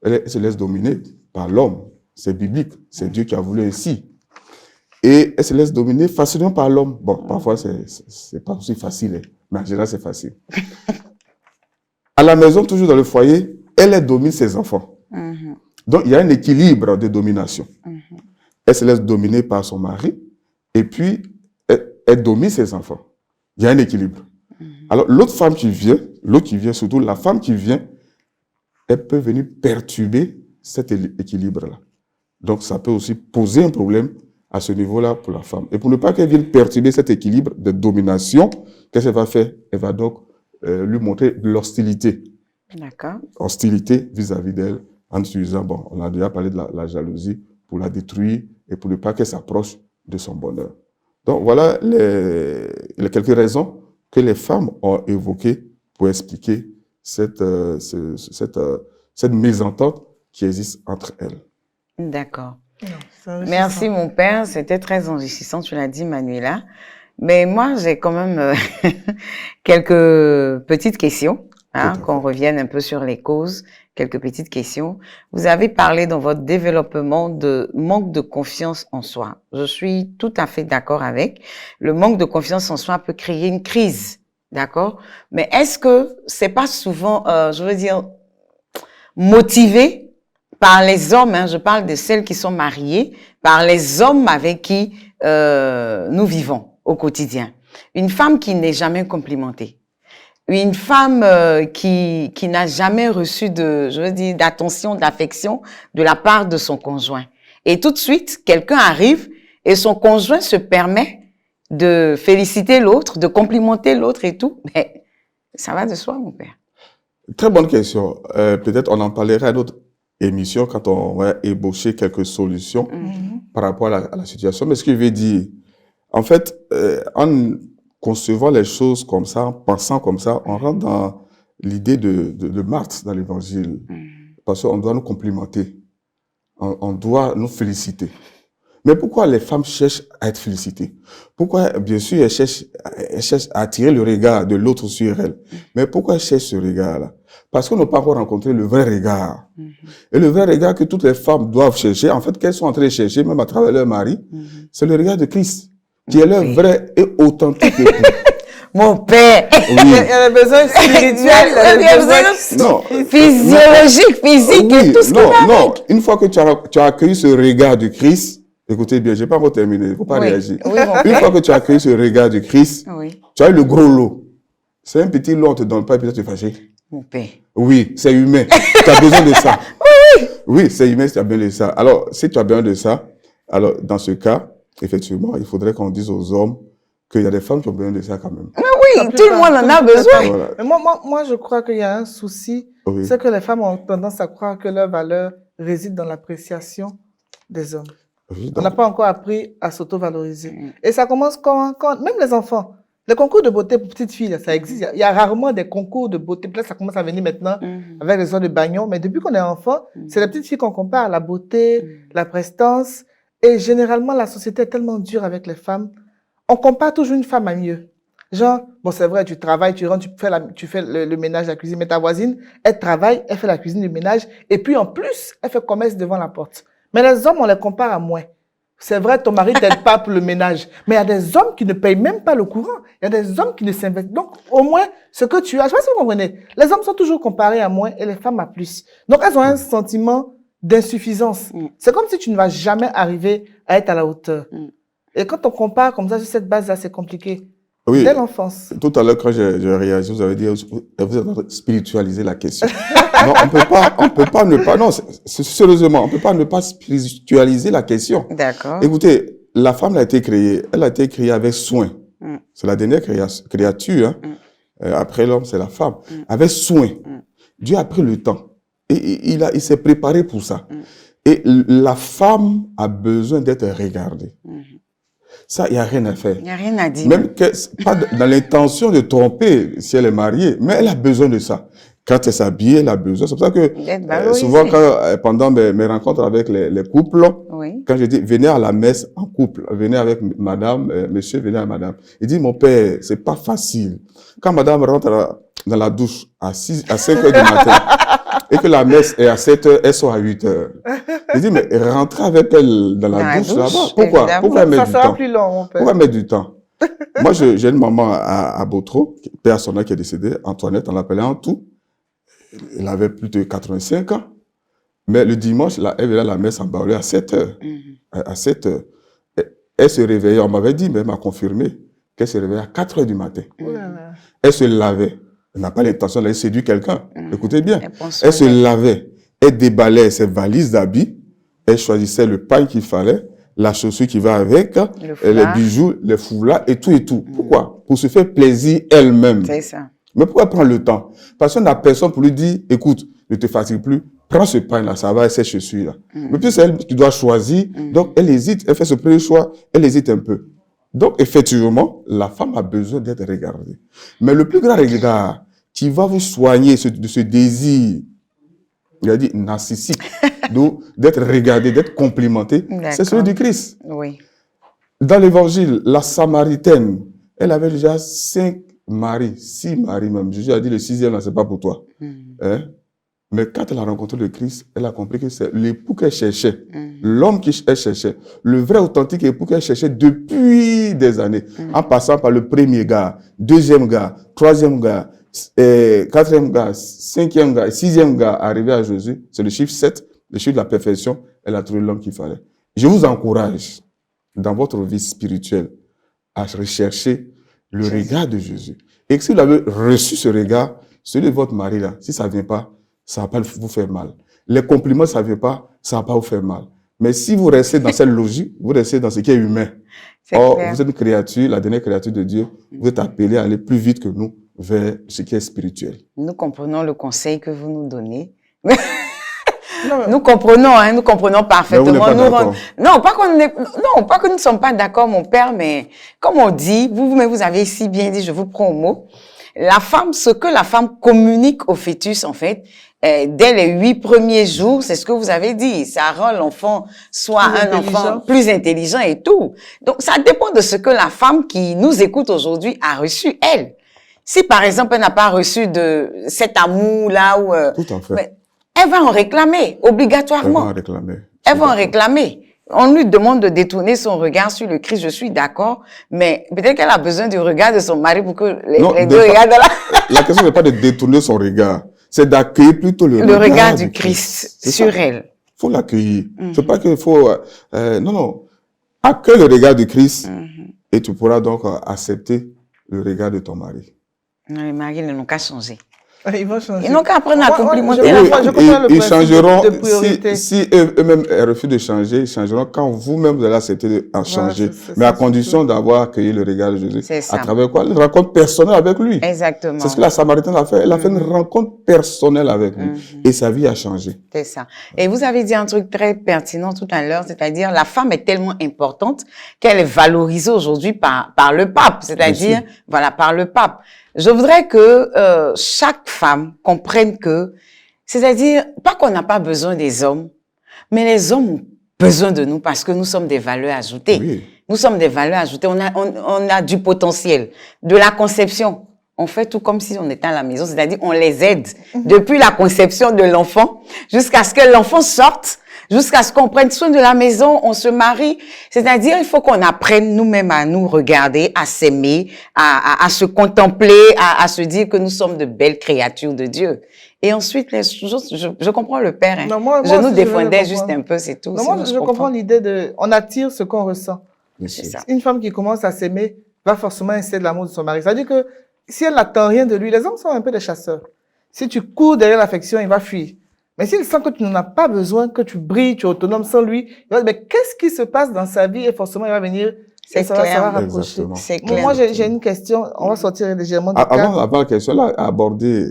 [SPEAKER 3] elle se laisse dominer par l'homme. C'est biblique. C'est Dieu qui a voulu ainsi. Et elle se laisse dominer facilement par l'homme. Bon, parfois, c'est pas aussi facile, hein, mais en général, c'est facile. À la maison, toujours dans le foyer, elle domine ses enfants. Donc, il y a un équilibre de domination. Elle se laisse dominer par son mari, et puis, elle domine ses enfants. Il y a un équilibre. Alors, l'autre femme qui vient, surtout la femme qui vient, elle peut venir perturber cet équilibre-là. Donc, ça peut aussi poser un problème à ce niveau-là pour la femme. Et pour ne pas qu'elle vienne perturber cet équilibre de domination, qu'est-ce qu'elle va faire? Elle va donc lui montrer de l'hostilité.
[SPEAKER 2] D'accord.
[SPEAKER 3] Hostilité vis-à-vis d'elle, en utilisant, bon, on a déjà parlé de la jalousie, pour la détruire et pour ne pas qu'elle s'approche de son bonheur. Donc, voilà les quelques raisons que les femmes ont évoquées pour expliquer cette mésentente qui existe entre elles.
[SPEAKER 2] D'accord. Merci, mon père. C'était très enrichissant, tu l'as dit, Manuela. Mais moi, j'ai quand même quelques petites questions, qu'on revienne un peu sur les causes. Quelques petites questions. Vous avez parlé dans votre développement de manque de confiance en soi. Je suis tout à fait d'accord avec. Le manque de confiance en soi peut créer une crise. D'accord? Mais est-ce que c'est pas souvent, je veux dire, motivé par les hommes, hein, je parle de celles qui sont mariées, par les hommes avec qui nous vivons au quotidien. Une femme qui n'est jamais complimentée. Une femme qui n'a jamais reçu d'attention, d'affection de la part de son conjoint. Et tout de suite, quelqu'un arrive et son conjoint se permet de féliciter l'autre, de complimenter l'autre et tout. Mais ça va de soi, mon père.
[SPEAKER 3] Très bonne question. Peut-être on en parlera à notre émission quand on va ébaucher quelques solutions par rapport à la situation. Mais ce que je veux dire, en fait, en concevant les choses comme ça, en pensant comme ça, on rentre dans l'idée de Marthe dans l'évangile. Parce qu'on doit nous complimenter. On doit nous féliciter. Mais pourquoi les femmes cherchent à être félicitées? Pourquoi, bien sûr, elles cherchent à attirer le regard de l'autre sur elles. Mais pourquoi elles cherchent ce regard-là? Parce qu'on n'a pas encore rencontré le vrai regard. Et le vrai regard que toutes les femmes doivent chercher, en fait, qu'elles sont en train de chercher, même à travers leur mari, c'est le regard de Christ, qui est leur vrai et authentique époux.
[SPEAKER 2] Mon père!
[SPEAKER 3] Oui.
[SPEAKER 1] Il y a des besoins spirituels, il y a des besoins
[SPEAKER 2] physiologiques, physiques,
[SPEAKER 3] oui,
[SPEAKER 2] et tout ce qui va
[SPEAKER 3] non.
[SPEAKER 2] avec.
[SPEAKER 3] Une fois que tu as accueilli ce regard de Christ, écoutez bien, je n'ai pas encore terminé, il ne faut pas réagir.
[SPEAKER 2] Oui,
[SPEAKER 3] une fois que tu as accueilli ce regard de Christ, tu as eu le gros lot. C'est un petit lot, on ne te donne pas et puis tu es fâché.
[SPEAKER 2] Mon père.
[SPEAKER 3] Oui, c'est humain. Tu as besoin de ça. Oui, c'est humain si tu as besoin de ça. Alors, si tu as besoin de ça, alors dans ce cas, effectivement, il faudrait qu'on dise aux hommes qu'il y a des femmes qui ont besoin de ça quand même.
[SPEAKER 2] Oui, tout le monde en a besoin.
[SPEAKER 3] Voilà.
[SPEAKER 1] Mais moi, je crois qu'il y a un souci, c'est que les femmes ont tendance à croire que leur valeur réside dans l'appréciation des hommes.
[SPEAKER 3] Oui,
[SPEAKER 1] on n'a pas encore appris à s'auto-valoriser. Et ça commence quand même les enfants. Les concours de beauté pour petites filles, ça existe. Il y a rarement des concours de beauté. Peut-être ça commence à venir maintenant avec les histoires de bagnons. Mais depuis qu'on est enfant, c'est les petites filles qu'on compare à la beauté, la prestance. Et généralement, la société est tellement dure avec les femmes. On compare toujours une femme à mieux. Genre, bon, c'est vrai, tu travailles, tu rentres, tu fais le ménage, la cuisine, mais ta voisine, elle travaille, elle fait la cuisine, le ménage. Et puis, en plus, elle fait commerce devant la porte. Mais les hommes, on les compare à moins. C'est vrai, ton mari t'aide pas pour le ménage. Mais il y a des hommes qui ne payent même pas le courant. Il y a des hommes qui ne s'investissent. Donc, au moins, ce que tu as, je sais pas si vous comprenez. Les hommes sont toujours comparés à moins et les femmes à plus. Donc, elles ont un sentiment d'insuffisance. C'est comme si tu ne vas jamais arriver à être à la hauteur. Et quand on compare comme ça sur cette base-là, c'est compliqué.
[SPEAKER 3] Oui.
[SPEAKER 1] Dès l'enfance.
[SPEAKER 3] Tout à l'heure, quand j'ai réagi, vous avez dit, vous avez spiritualisé la question. Non, on peut pas ne pas, non, sérieusement, on peut pas ne pas spiritualiser la question.
[SPEAKER 2] D'accord.
[SPEAKER 3] Écoutez, la femme a été créée, elle a été créée avec soin. C'est la dernière créature, hein. Après l'homme, c'est la femme. Avec soin. Dieu a pris le temps. Et il s'est préparé pour ça. Et la femme a besoin d'être regardée. Ça, il n'y a rien à faire.
[SPEAKER 2] Il n'y a rien à dire.
[SPEAKER 3] Même pas dans l'intention de tromper si elle est mariée, mais elle a besoin de ça. Quand elle s'habille, elle a besoin. C'est pour ça que souvent, pendant mes rencontres avec les couples, quand je dis venez à la messe en couple, venez avec madame, monsieur, venez à madame. Il dit, mon père, c'est pas facile. Quand madame rentre dans la douche à 5 heures du matin, et que la messe est à 7 heures, elle sort à 8 heures. Il dit, mais rentrez avec elle dans la douche là-bas. Pourquoi mettre du temps?
[SPEAKER 1] Plus long, mon père.
[SPEAKER 3] Pourquoi mettre du temps? Moi, j'ai une maman à Botro, père son qui est décédé, Antoinette, on l'appelait Antou. Elle avait plus de 85 ans. Mais le dimanche, elle venait à la messe en Baoulé à 7 heures. À 7 heures. Elle se réveillait, on m'avait dit, mais elle m'a confirmé qu'elle se réveillait à 4 heures du matin. Elle se lavait. Elle n'a pas l'intention d'aller séduire quelqu'un. Écoutez bien. Elle se lavait. Elle déballait ses valises d'habits. Elle choisissait le pain qu'il fallait, la chaussure qui va avec, les bijoux, les foulards et tout et tout. Pourquoi? Pour se faire plaisir elle-même.
[SPEAKER 2] C'est ça.
[SPEAKER 3] Mais pourquoi prendre le temps? Parce qu'on n'a personne pour lui dire, écoute, ne te fatigue plus, prends ce pain-là, ça va, ces chaussures-là. Mais puis c'est elle qui doit choisir. Donc elle hésite, elle fait ce premier choix, elle hésite un peu. Donc effectivement, la femme a besoin d'être regardée. Mais le plus grand regard qui va vous soigner de ce désir, il a dit narcissique, d'être regardé, d'être complimenté, c'est celui du Christ.
[SPEAKER 2] Oui.
[SPEAKER 3] Dans l'évangile, la Samaritaine, elle avait déjà 6 maris même. Jésus a dit le 6e, là, c'est pas pour toi. Hein? Mais quand elle a rencontré le Christ, elle a compris que c'est l'époux qu'elle cherchait, l'homme qu'elle cherchait, le vrai authentique époux qu'elle cherchait depuis des années, en passant par le premier gars, deuxième gars, troisième gars, quatrième gars, 5e gars, 6e gars, arrivé à Jésus, c'est le chiffre 7, le chiffre de la perfection, elle a trouvé l'homme qu'il fallait. Je vous encourage, dans votre vie spirituelle, à rechercher le regard de Jésus. Et que si vous avez reçu ce regard, celui de votre mari là, si ça ne vient pas, ça ne va pas vous faire mal. Les compliments, ça ne vient pas, ça ne va pas vous faire mal. Mais si vous restez dans cette logique, vous restez dans ce qui est humain. Or, vous êtes une créature, la dernière créature de Dieu, vous êtes appelé à aller plus vite que nous vers ce qui est spirituel.
[SPEAKER 2] Nous comprenons le conseil que vous nous donnez. Nous comprenons parfaitement. Non, pas que nous ne sommes pas d'accord, mon père, mais comme on dit, vous-même, vous avez si bien dit, je vous prends au mot. La femme, ce que la femme communique au fœtus, en fait, dès les 8 premiers jours, c'est ce que vous avez dit. Ça rend l'enfant soit enfant plus intelligent et tout. Donc, ça dépend de ce que la femme qui nous écoute aujourd'hui a reçu, elle. Si, par exemple, elle n'a pas reçu de cet amour-là,
[SPEAKER 3] tout à fait.
[SPEAKER 2] Elle va en réclamer, obligatoirement. Elle va en réclamer. On lui demande de détourner son regard sur le Christ, je suis d'accord, mais peut-être qu'elle a besoin du regard de son mari pour que les deux regardent là.
[SPEAKER 3] La question n'est pas de détourner son regard, c'est d'accueillir plutôt le
[SPEAKER 2] regard du Christ sur elle.
[SPEAKER 3] Il faut l'accueillir. C'est pas qu'il faut... non. Accueille le regard du Christ et tu pourras donc accepter le regard de ton mari.
[SPEAKER 2] Non, les maris n'ont qu'à changer.
[SPEAKER 1] Ils vont changer.
[SPEAKER 2] Ils n'ont qu'à apprendre à complimenter
[SPEAKER 3] la
[SPEAKER 2] femme.
[SPEAKER 3] Ils changeront, si eux-mêmes refusent de changer, ils changeront quand vous-même vous allez accepter de changer. Mais à condition d'avoir accueilli le regard de Jésus. À travers quoi? Une rencontre personnelle avec lui.
[SPEAKER 2] Exactement.
[SPEAKER 3] C'est ce que la Samaritaine a fait. Elle a fait une rencontre personnelle avec lui. Et sa vie a changé.
[SPEAKER 2] C'est ça. Et vous avez dit un truc très pertinent tout à l'heure, c'est-à-dire la femme est tellement importante qu'elle est valorisée aujourd'hui par le pape. C'est-à-dire, voilà, par le pape. Je voudrais que chaque femme comprenne que, c'est-à-dire, pas qu'on n'a pas besoin des hommes, mais les hommes ont besoin de nous parce que nous sommes des valeurs ajoutées. Oui. Nous sommes des valeurs ajoutées. On a du potentiel, de la conception. On fait tout comme si on était à la maison, c'est-à-dire on les aide depuis la conception de l'enfant jusqu'à ce que l'enfant sorte, jusqu'à ce qu'on prenne soin de la maison, on se marie. C'est-à-dire, il faut qu'on apprenne nous-mêmes à nous regarder, à s'aimer, à se contempler, à se dire que nous sommes de belles créatures de Dieu. Et ensuite, je comprends le père. Hein. Non, je nous défendais juste un peu, c'est tout.
[SPEAKER 1] Non, moi, je comprends l'idée de... On attire ce qu'on ressent.
[SPEAKER 2] C'est ça.
[SPEAKER 1] Une femme qui commence à s'aimer va forcément essayer de l'amour de son mari. C'est-à-dire que si elle n'attend rien de lui, les hommes sont un peu des chasseurs. Si tu cours derrière l'affection, il va fuir. Mais s'il sent que tu n'en as pas besoin, que tu brilles, tu es autonome sans lui, il va dire, mais qu'est-ce qui se passe dans sa vie? Et forcément, il va venir,
[SPEAKER 2] c'est
[SPEAKER 1] ça va rapprocher.
[SPEAKER 2] C'est clair.
[SPEAKER 1] Moi, j'ai une question, on va sortir légèrement du cadre.
[SPEAKER 3] Avant la question, là, abordée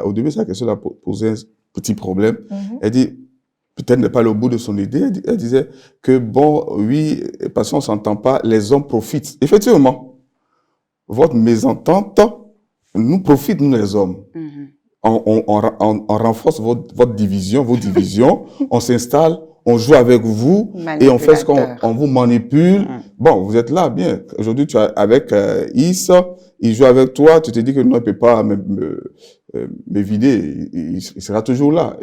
[SPEAKER 3] au début, sa question, elle a posé un petit problème. Elle dit, peut-être n'est pas le bout de son idée, elle disait que bon, oui, parce qu'on s'entend pas, les hommes profitent. Effectivement, votre mésentente nous profite, nous les hommes. On renforce vos divisions, on s'installe, on joue avec vous et on fait ce qu'on vous manipule. Bon, vous êtes là, bien. Aujourd'hui, tu es avec Is, il joue avec toi, tu te dis que non, il ne peut pas me vider, il sera toujours là.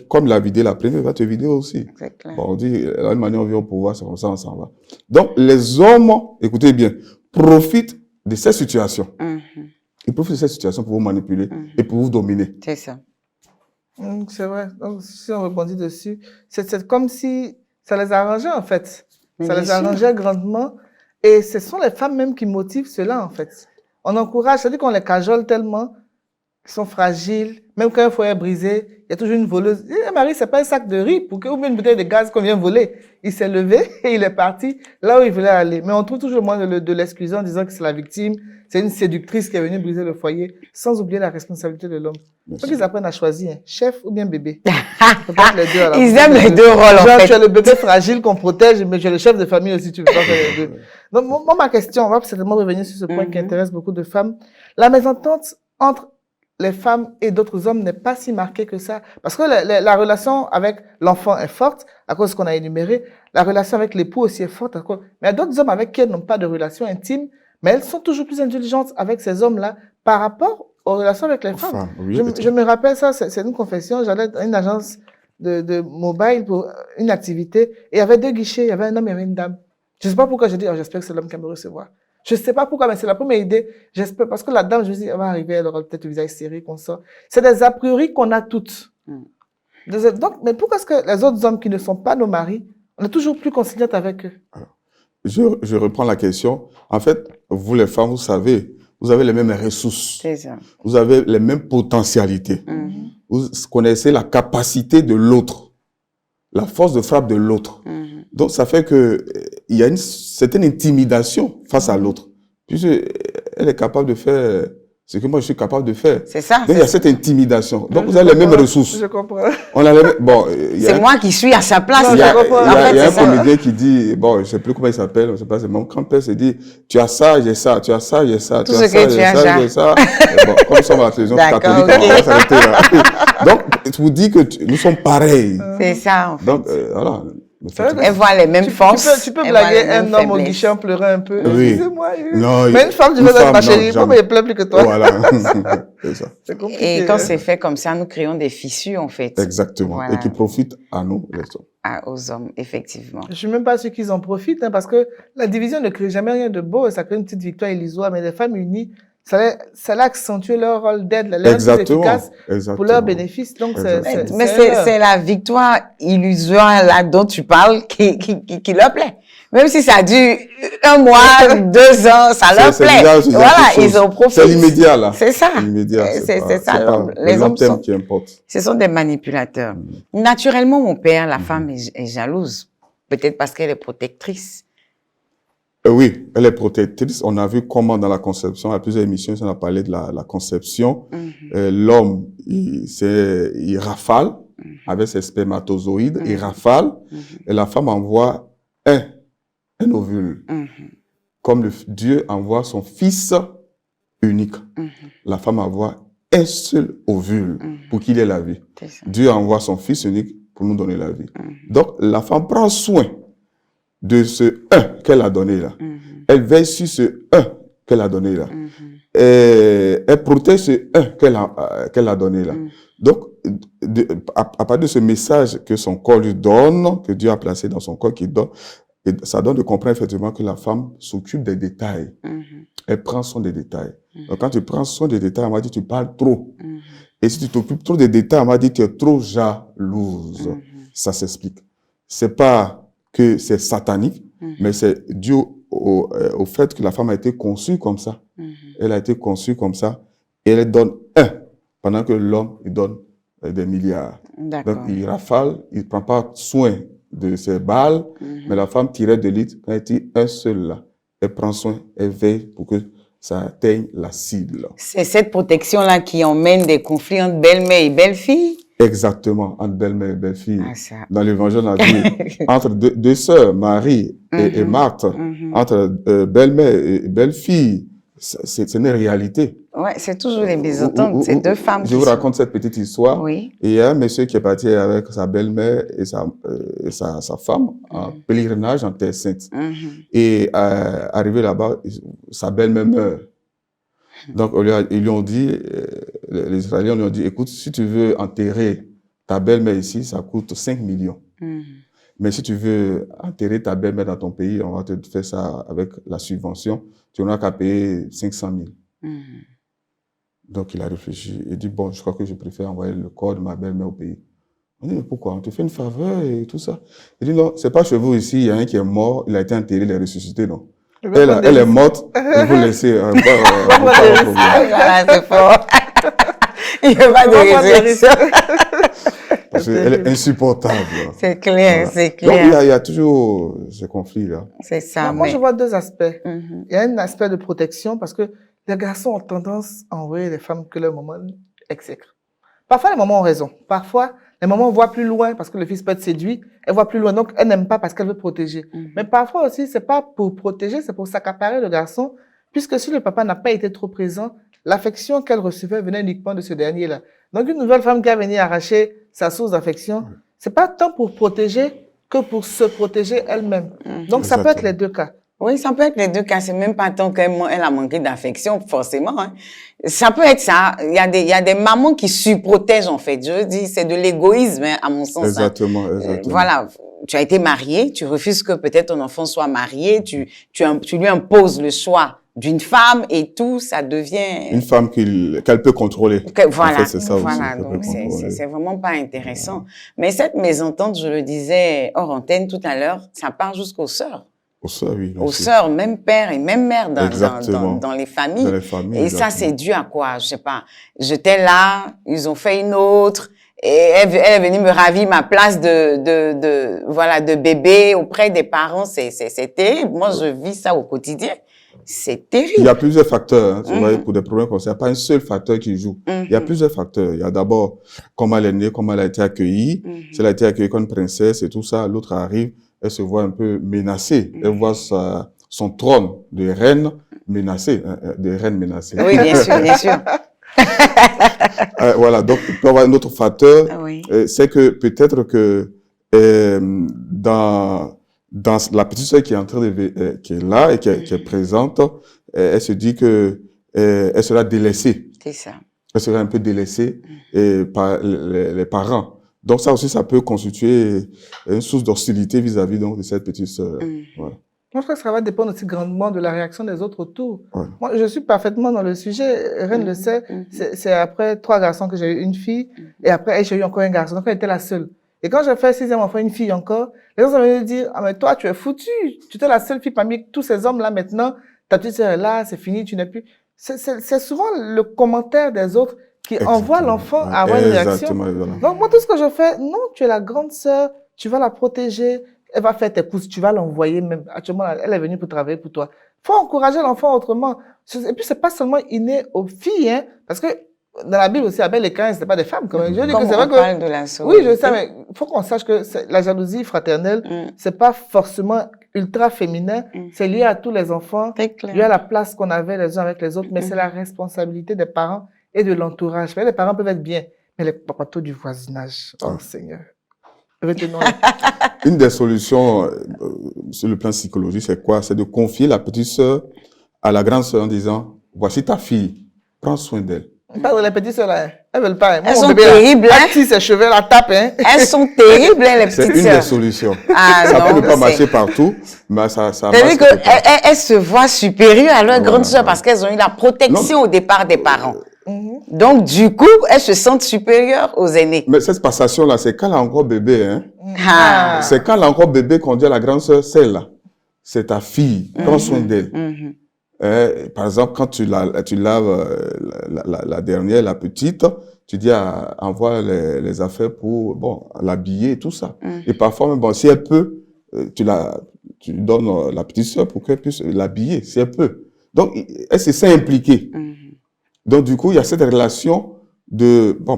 [SPEAKER 3] Comme il a vidé la première, il va te vider aussi. Bon, on dit, la même manière, on vient au pouvoir, c'est comme ça, on s'en va. Donc, les hommes, écoutez bien, profitent de cette situation. Ils profitent de cette situation pour vous manipuler et pour vous dominer.
[SPEAKER 2] C'est ça.
[SPEAKER 1] C'est vrai. Donc, si on rebondit dessus, c'est comme si ça les arrangeait, en fait. Ça les arrangeait grandement. Et ce sont les femmes même qui motivent cela, en fait. On encourage, c'est-à-dire qu'on les cajole tellement, ils sont fragiles. Même quand un foyer est brisé, il y a toujours une voleuse. Et Marie, c'est pas un sac de riz pour ou une bouteille de gaz qu'on vient voler. Il s'est levé et il est parti là où il voulait aller. Mais on trouve toujours le moyen de l'excuser en disant que c'est la victime, c'est une séductrice qui est venue briser le foyer, sans oublier la responsabilité de l'homme. Il faut qu'ils apprennent à choisir, hein, chef ou bien bébé. Les deux, alors.
[SPEAKER 2] Ils aiment les deux rôles, en fait.
[SPEAKER 1] Tu as le bébé fragile qu'on protège, mais tu es le chef de famille aussi, tu veux pas faire les deux. Donc, moi, ma question, on va certainement revenir sur ce point qui intéresse beaucoup de femmes. La mésentente entre les femmes et d'autres hommes n'est pas si marquée que ça. Parce que la relation avec l'enfant est forte, à cause de ce qu'on a énuméré. La relation avec l'époux aussi est forte. Mais il y a d'autres hommes avec qui elles n'ont pas de relation intime, mais elles sont toujours plus indulgentes avec ces hommes-là par rapport aux relations avec les femmes.
[SPEAKER 3] Oui,
[SPEAKER 1] je me rappelle ça, c'est une confession. J'allais à une agence de mobile pour une activité, et il y avait 2 guichets, il y avait un homme et une dame. Je ne sais pas pourquoi j'ai dit, j'espère que c'est l'homme qui va me recevoir. Je ne sais pas pourquoi, mais c'est la première idée. J'espère, parce que la dame, je me dis, elle va arriver, elle aura peut-être le visage serré, qu'on sort. C'est des a priori qu'on a toutes. Donc, mais pourquoi est-ce que les autres hommes qui ne sont pas nos maris, on est toujours plus conciliantes avec eux?
[SPEAKER 3] Je reprends la question. En fait, vous les femmes, vous savez, vous avez les mêmes ressources.
[SPEAKER 2] C'est ça.
[SPEAKER 3] Vous avez les mêmes potentialités. Vous connaissez la capacité de l'autre, la force de frappe de l'autre. Donc, ça fait que il y a une certaine intimidation face à l'autre. Puisqu'elle est capable de faire ce que moi je suis capable de faire.
[SPEAKER 2] C'est ça.
[SPEAKER 3] Donc, il y a cette intimidation. Donc, vous avez les mêmes ressources.
[SPEAKER 1] Je comprends.
[SPEAKER 3] On a les mêmes, bon,
[SPEAKER 2] c'est moi qui suis à sa place.
[SPEAKER 3] Il y a un comédien qui dit, bon, je ne sais plus comment il s'appelle, je ne sais pas, c'est mon grand-père, c'est dit, tu as ça, j'ai ça, tu as ça, j'ai ça,
[SPEAKER 2] tout tu as ça, j'ai ça.
[SPEAKER 3] Bon, comme nous sommes à la télévision catholique, on va s'arrêter là. Donc, je vous dis que nous sommes pareils.
[SPEAKER 2] C'est ça, en fait.
[SPEAKER 3] Donc, voilà.
[SPEAKER 2] Elle voit les mêmes forces.
[SPEAKER 1] Tu peux blaguer un homme au guichet en pleurant un peu.
[SPEAKER 3] Oui.
[SPEAKER 1] Excusez-moi.
[SPEAKER 3] Non,
[SPEAKER 1] mais une femme, tu veux être ma chérie. Pourquoi il pleure plus que toi?
[SPEAKER 3] Voilà. C'est ça.
[SPEAKER 1] C'est compliqué.
[SPEAKER 2] Et quand c'est fait comme ça, nous créons des fissures, en fait.
[SPEAKER 3] Exactement. Voilà. Et qui profitent à nous, les hommes.
[SPEAKER 2] Aux hommes, effectivement.
[SPEAKER 1] Je suis même pas sûr qu'ils en profitent, hein, parce que la division ne crée jamais rien de beau. Ça crée une petite victoire illusoire. Mais les femmes unies, ça a accentué leur rôle d'aide, leur plus efficace pour leur bénéfice. Donc,
[SPEAKER 2] mais c'est la victoire illusoire là dont tu parles qui leur plaît. Même si ça dure 1 mois, 2 ans, ça leur plaît. Voilà, ils en profitent.
[SPEAKER 3] C'est l'immédiat là.
[SPEAKER 2] C'est ça.
[SPEAKER 3] C'est ça.
[SPEAKER 2] Les hommes sont,
[SPEAKER 3] qui importe.
[SPEAKER 2] Ce sont des manipulateurs. Naturellement, mon père, la femme est jalouse. Peut-être parce qu'elle est protectrice.
[SPEAKER 3] Oui, elle est protectrice. On a vu comment dans la conception, à plusieurs émissions, on a parlé de la conception. L'homme, il rafale avec ses spermatozoïdes, il rafale, et la femme envoie un ovule. Comme Dieu envoie son fils unique. La femme envoie un seul ovule pour qu'il ait la vie. Dieu envoie son fils unique pour nous donner la vie. Donc, la femme prend soin de ce qu'elle a donné là. Elle veille sur ce qu'elle a donné là. Et elle protège ce qu'elle a donné là. Donc, à partir de ce message que son corps lui donne, que Dieu a placé dans son corps, qui donne, et ça donne de comprendre effectivement que la femme s'occupe des détails. Elle prend soin des détails. Donc, quand tu prends soin des détails, on m'a dit tu parles trop. Et si tu t'occupes trop des détails, on m'a dit tu es trop jalouse. Ça s'explique. C'est pas que c'est satanique, mais c'est dû au fait que la femme a été conçue comme ça. Elle a été conçue comme ça et elle donne 1, pendant que l'homme, il donne des milliards. Donc, il rafale, il ne prend pas soin de ses balles, mais la femme tirée de l'élite, quand elle tire un seul là, elle prend soin, elle veille pour que ça atteigne la cible.
[SPEAKER 2] C'est cette protection-là qui emmène des conflits entre belle-mère et belle-fille?
[SPEAKER 3] Exactement, entre belle-mère et belle-fille.
[SPEAKER 2] Ah,
[SPEAKER 3] dans l'évangile, on a dit entre deux sœurs, Marie et Marthe, entre belle-mère et belle-fille, c'est une réalité.
[SPEAKER 2] Ouais, c'est toujours les mésententes, ces deux femmes.
[SPEAKER 3] Je vous raconte cette petite histoire.
[SPEAKER 2] Oui.
[SPEAKER 3] Et il y a un monsieur qui est parti avec sa belle-mère et sa femme en pèlerinage en Terre Sainte. Et arrivé là-bas, sa belle-mère meurt. Donc, ils lui ont dit, les Israéliens lui ont dit, écoute, si tu veux enterrer ta belle-mère ici, ça coûte 5 millions. Mais si tu veux enterrer ta belle-mère dans ton pays, on va te faire ça avec la subvention. Tu n'auras qu'à payer 500 000. Donc, il a réfléchi et dit, bon, je crois que je préfère envoyer le corps de ma belle-mère au pays. On dit, mais pourquoi? On te fait une faveur et tout ça. Il dit, non, c'est pas chez vous ici, il y a un qui est mort, il a été enterré, il est ressuscité, non. Elle est morte, et vous laissez.
[SPEAKER 2] Voilà, c'est fort. Il n'y a pas de résurrection.
[SPEAKER 3] Parce qu'elle est insupportable.
[SPEAKER 2] C'est clair,
[SPEAKER 3] voilà.
[SPEAKER 2] C'est clair.
[SPEAKER 3] Donc, il y a toujours ce conflit-là.
[SPEAKER 2] C'est ça.
[SPEAKER 1] Moi, je vois deux aspects. Il y a un aspect de protection parce que les garçons ont tendance à envoyer les femmes que leur maman exècre. Parfois, les mamans ont raison. Parfois, les mamans voient plus loin parce que le fils peut être séduit. Elle voit plus loin, donc elle n'aime pas parce qu'elle veut protéger. Mais parfois aussi, c'est pas pour protéger, c'est pour s'accaparer le garçon, puisque si le papa n'a pas été trop présent, l'affection qu'elle recevait venait uniquement de ce dernier-là. Donc, une nouvelle femme qui a venu arracher sa source d'affection, c'est pas tant pour protéger que pour se protéger elle-même. Donc, ça peut être les deux cas.
[SPEAKER 2] Oui, ça peut être les deux cas. C'est même pas tant qu'elle a manqué d'affection, forcément. Hein. Ça peut être ça. Il y a des mamans qui surprotègent, en fait. Je dis, c'est de l'égoïsme, hein, à mon sens.
[SPEAKER 3] Exactement,
[SPEAKER 2] hein.
[SPEAKER 3] exactement.
[SPEAKER 2] Voilà. Tu as été marié, tu refuses que peut-être ton enfant soit marié, tu lui imposes le choix d'une femme et tout, ça devient...
[SPEAKER 3] Une femme qu'elle peut contrôler.
[SPEAKER 2] Voilà,
[SPEAKER 3] en fait, c'est ça
[SPEAKER 2] voilà.
[SPEAKER 3] aussi,
[SPEAKER 2] Donc c'est vraiment pas intéressant. Mais cette mésentente, je le disais hors antenne tout à l'heure, ça part jusqu'aux sœurs.
[SPEAKER 3] Aux sœurs, oui.
[SPEAKER 2] Aux sœurs, même père et même mère dans les familles.
[SPEAKER 3] Dans les familles,
[SPEAKER 2] et
[SPEAKER 3] exactement.
[SPEAKER 2] ça, c'est dû à quoi? Je sais pas. J'étais là, ils ont fait une autre, et elle est venue me ravir ma place de bébé auprès des parents. C'est terrible. Moi, je vis ça au quotidien. C'est terrible.
[SPEAKER 3] Il y a plusieurs facteurs, hein, pour des problèmes comme ça. Il n'y a pas un seul facteur qui joue. Il y a plusieurs facteurs. Il y a d'abord comment elle est née, comment elle a été accueillie. Si elle a été accueillie comme une princesse et tout ça, l'autre arrive, elle se voit un peu menacée. Elle voit son trône de reine menacé,
[SPEAKER 2] Oui, bien sûr, bien sûr.
[SPEAKER 3] Voilà, donc il peut y avoir un autre facteur, c'est que peut-être que dans la petite sœur qui est en train qui est là et qui est présente, elle se dit que elle sera délaissée.
[SPEAKER 2] C'est ça.
[SPEAKER 3] Elle sera un peu délaissée par les parents. Donc ça aussi, ça peut constituer une source d'hostilité vis-à-vis de cette petite sœur. Voilà.
[SPEAKER 1] Moi, je crois que ça va dépendre aussi grandement de la réaction des autres autour. Moi, je suis parfaitement dans le sujet. Reine le sait. C'est après 3 garçons que j'ai eu une fille. Et après, j'ai eu encore un garçon. Donc, elle était la seule. Et quand j'ai fait 6e enfant, une fille encore, les gens venaient me dire, ah, mais toi, tu es foutu. Tu étais la seule fille parmi tous ces hommes-là maintenant. Ta petite sœur est là, c'est fini, tu n'es plus. C'est souvent le commentaire des autres qui envoie l'enfant à avoir une réaction. Donc, moi, tout ce que je fais, non, tu es la grande sœur, tu vas la protéger, elle va faire tes courses, tu vas l'envoyer même. Actuellement, elle est venue pour travailler pour toi. Faut encourager l'enfant autrement. Et puis, c'est pas seulement inné aux filles, hein, parce que dans la Bible aussi, Abel et Caïn, c'était pas des femmes, quand même. Je dis que c'est vrai que...
[SPEAKER 2] parle de la sororité.
[SPEAKER 1] Oui, je sais, mais faut qu'on sache que la jalousie fraternelle, c'est pas forcément ultra féminin, c'est lié à tous les enfants, lié à la place qu'on avait les uns avec les autres, mais c'est la responsabilité des parents et de l'entourage. Les parents peuvent être bien, mais les papatos du voisinage, oh Seigneur. Retenons.
[SPEAKER 3] Une des solutions sur le plan psychologique, c'est quoi? C'est de confier la petite sœur à la grande sœur en disant, voici ta fille, prends soin d'elle.
[SPEAKER 1] Pas les petites sœurs là, elles veulent pas.
[SPEAKER 2] Elles sont terribles, hein?
[SPEAKER 1] Si ses cheveux la tapent, hein?
[SPEAKER 2] Elles sont terribles, hein, les petites sœurs.
[SPEAKER 3] C'est une des solutions. Ça peut ne pas marcher partout, mais ça marche.
[SPEAKER 2] C'est-à-dire qu'elles se voient supérieures à leur grande sœur parce qu'elles ont eu la protection au départ des parents. Donc, du coup, elles se sentent supérieures aux aînés.
[SPEAKER 3] Mais cette passation-là, c'est quand elle est encore bébé, hein? C'est quand elle est encore bébé qu'on dit à la grande sœur, celle-là. c'est ta fille. Prends soin d'elle. Par exemple, quand tu laves la dernière, la petite, tu dis envoie les affaires pour l'habiller et tout ça. Et parfois même si elle peut, tu donnes la petite sœur pour qu'elle puisse l'habiller si elle peut. Donc elle se sent impliquée. Donc du coup il y a cette relation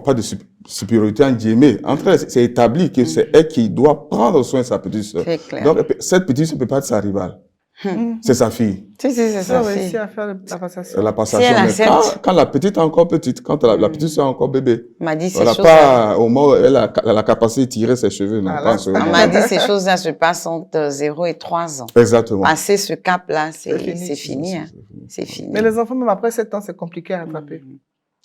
[SPEAKER 3] pas de supériorité en guillemets entre elles. C'est établi que c'est elle qui doit prendre soin de sa petite sœur. Donc cette petite sœur peut pas être sa rivale. C'est sa fille.
[SPEAKER 2] C'est sa fille.
[SPEAKER 1] Réussi à faire la passation.
[SPEAKER 3] La passation.
[SPEAKER 2] Si
[SPEAKER 3] quand la petite est encore petite, quand la petite sœur est encore bébé.
[SPEAKER 2] On m'a dit ces
[SPEAKER 3] choses. Au moment où elle a la capacité de tirer ses cheveux. Non, pas
[SPEAKER 2] on m'a dit ces choses-là se passent entre 0 et 3 ans.
[SPEAKER 3] Exactement.
[SPEAKER 2] Passer ce cap-là, c'est fini. C'est fini.
[SPEAKER 1] Mais les enfants, même après 7 ans, c'est compliqué à rattraper.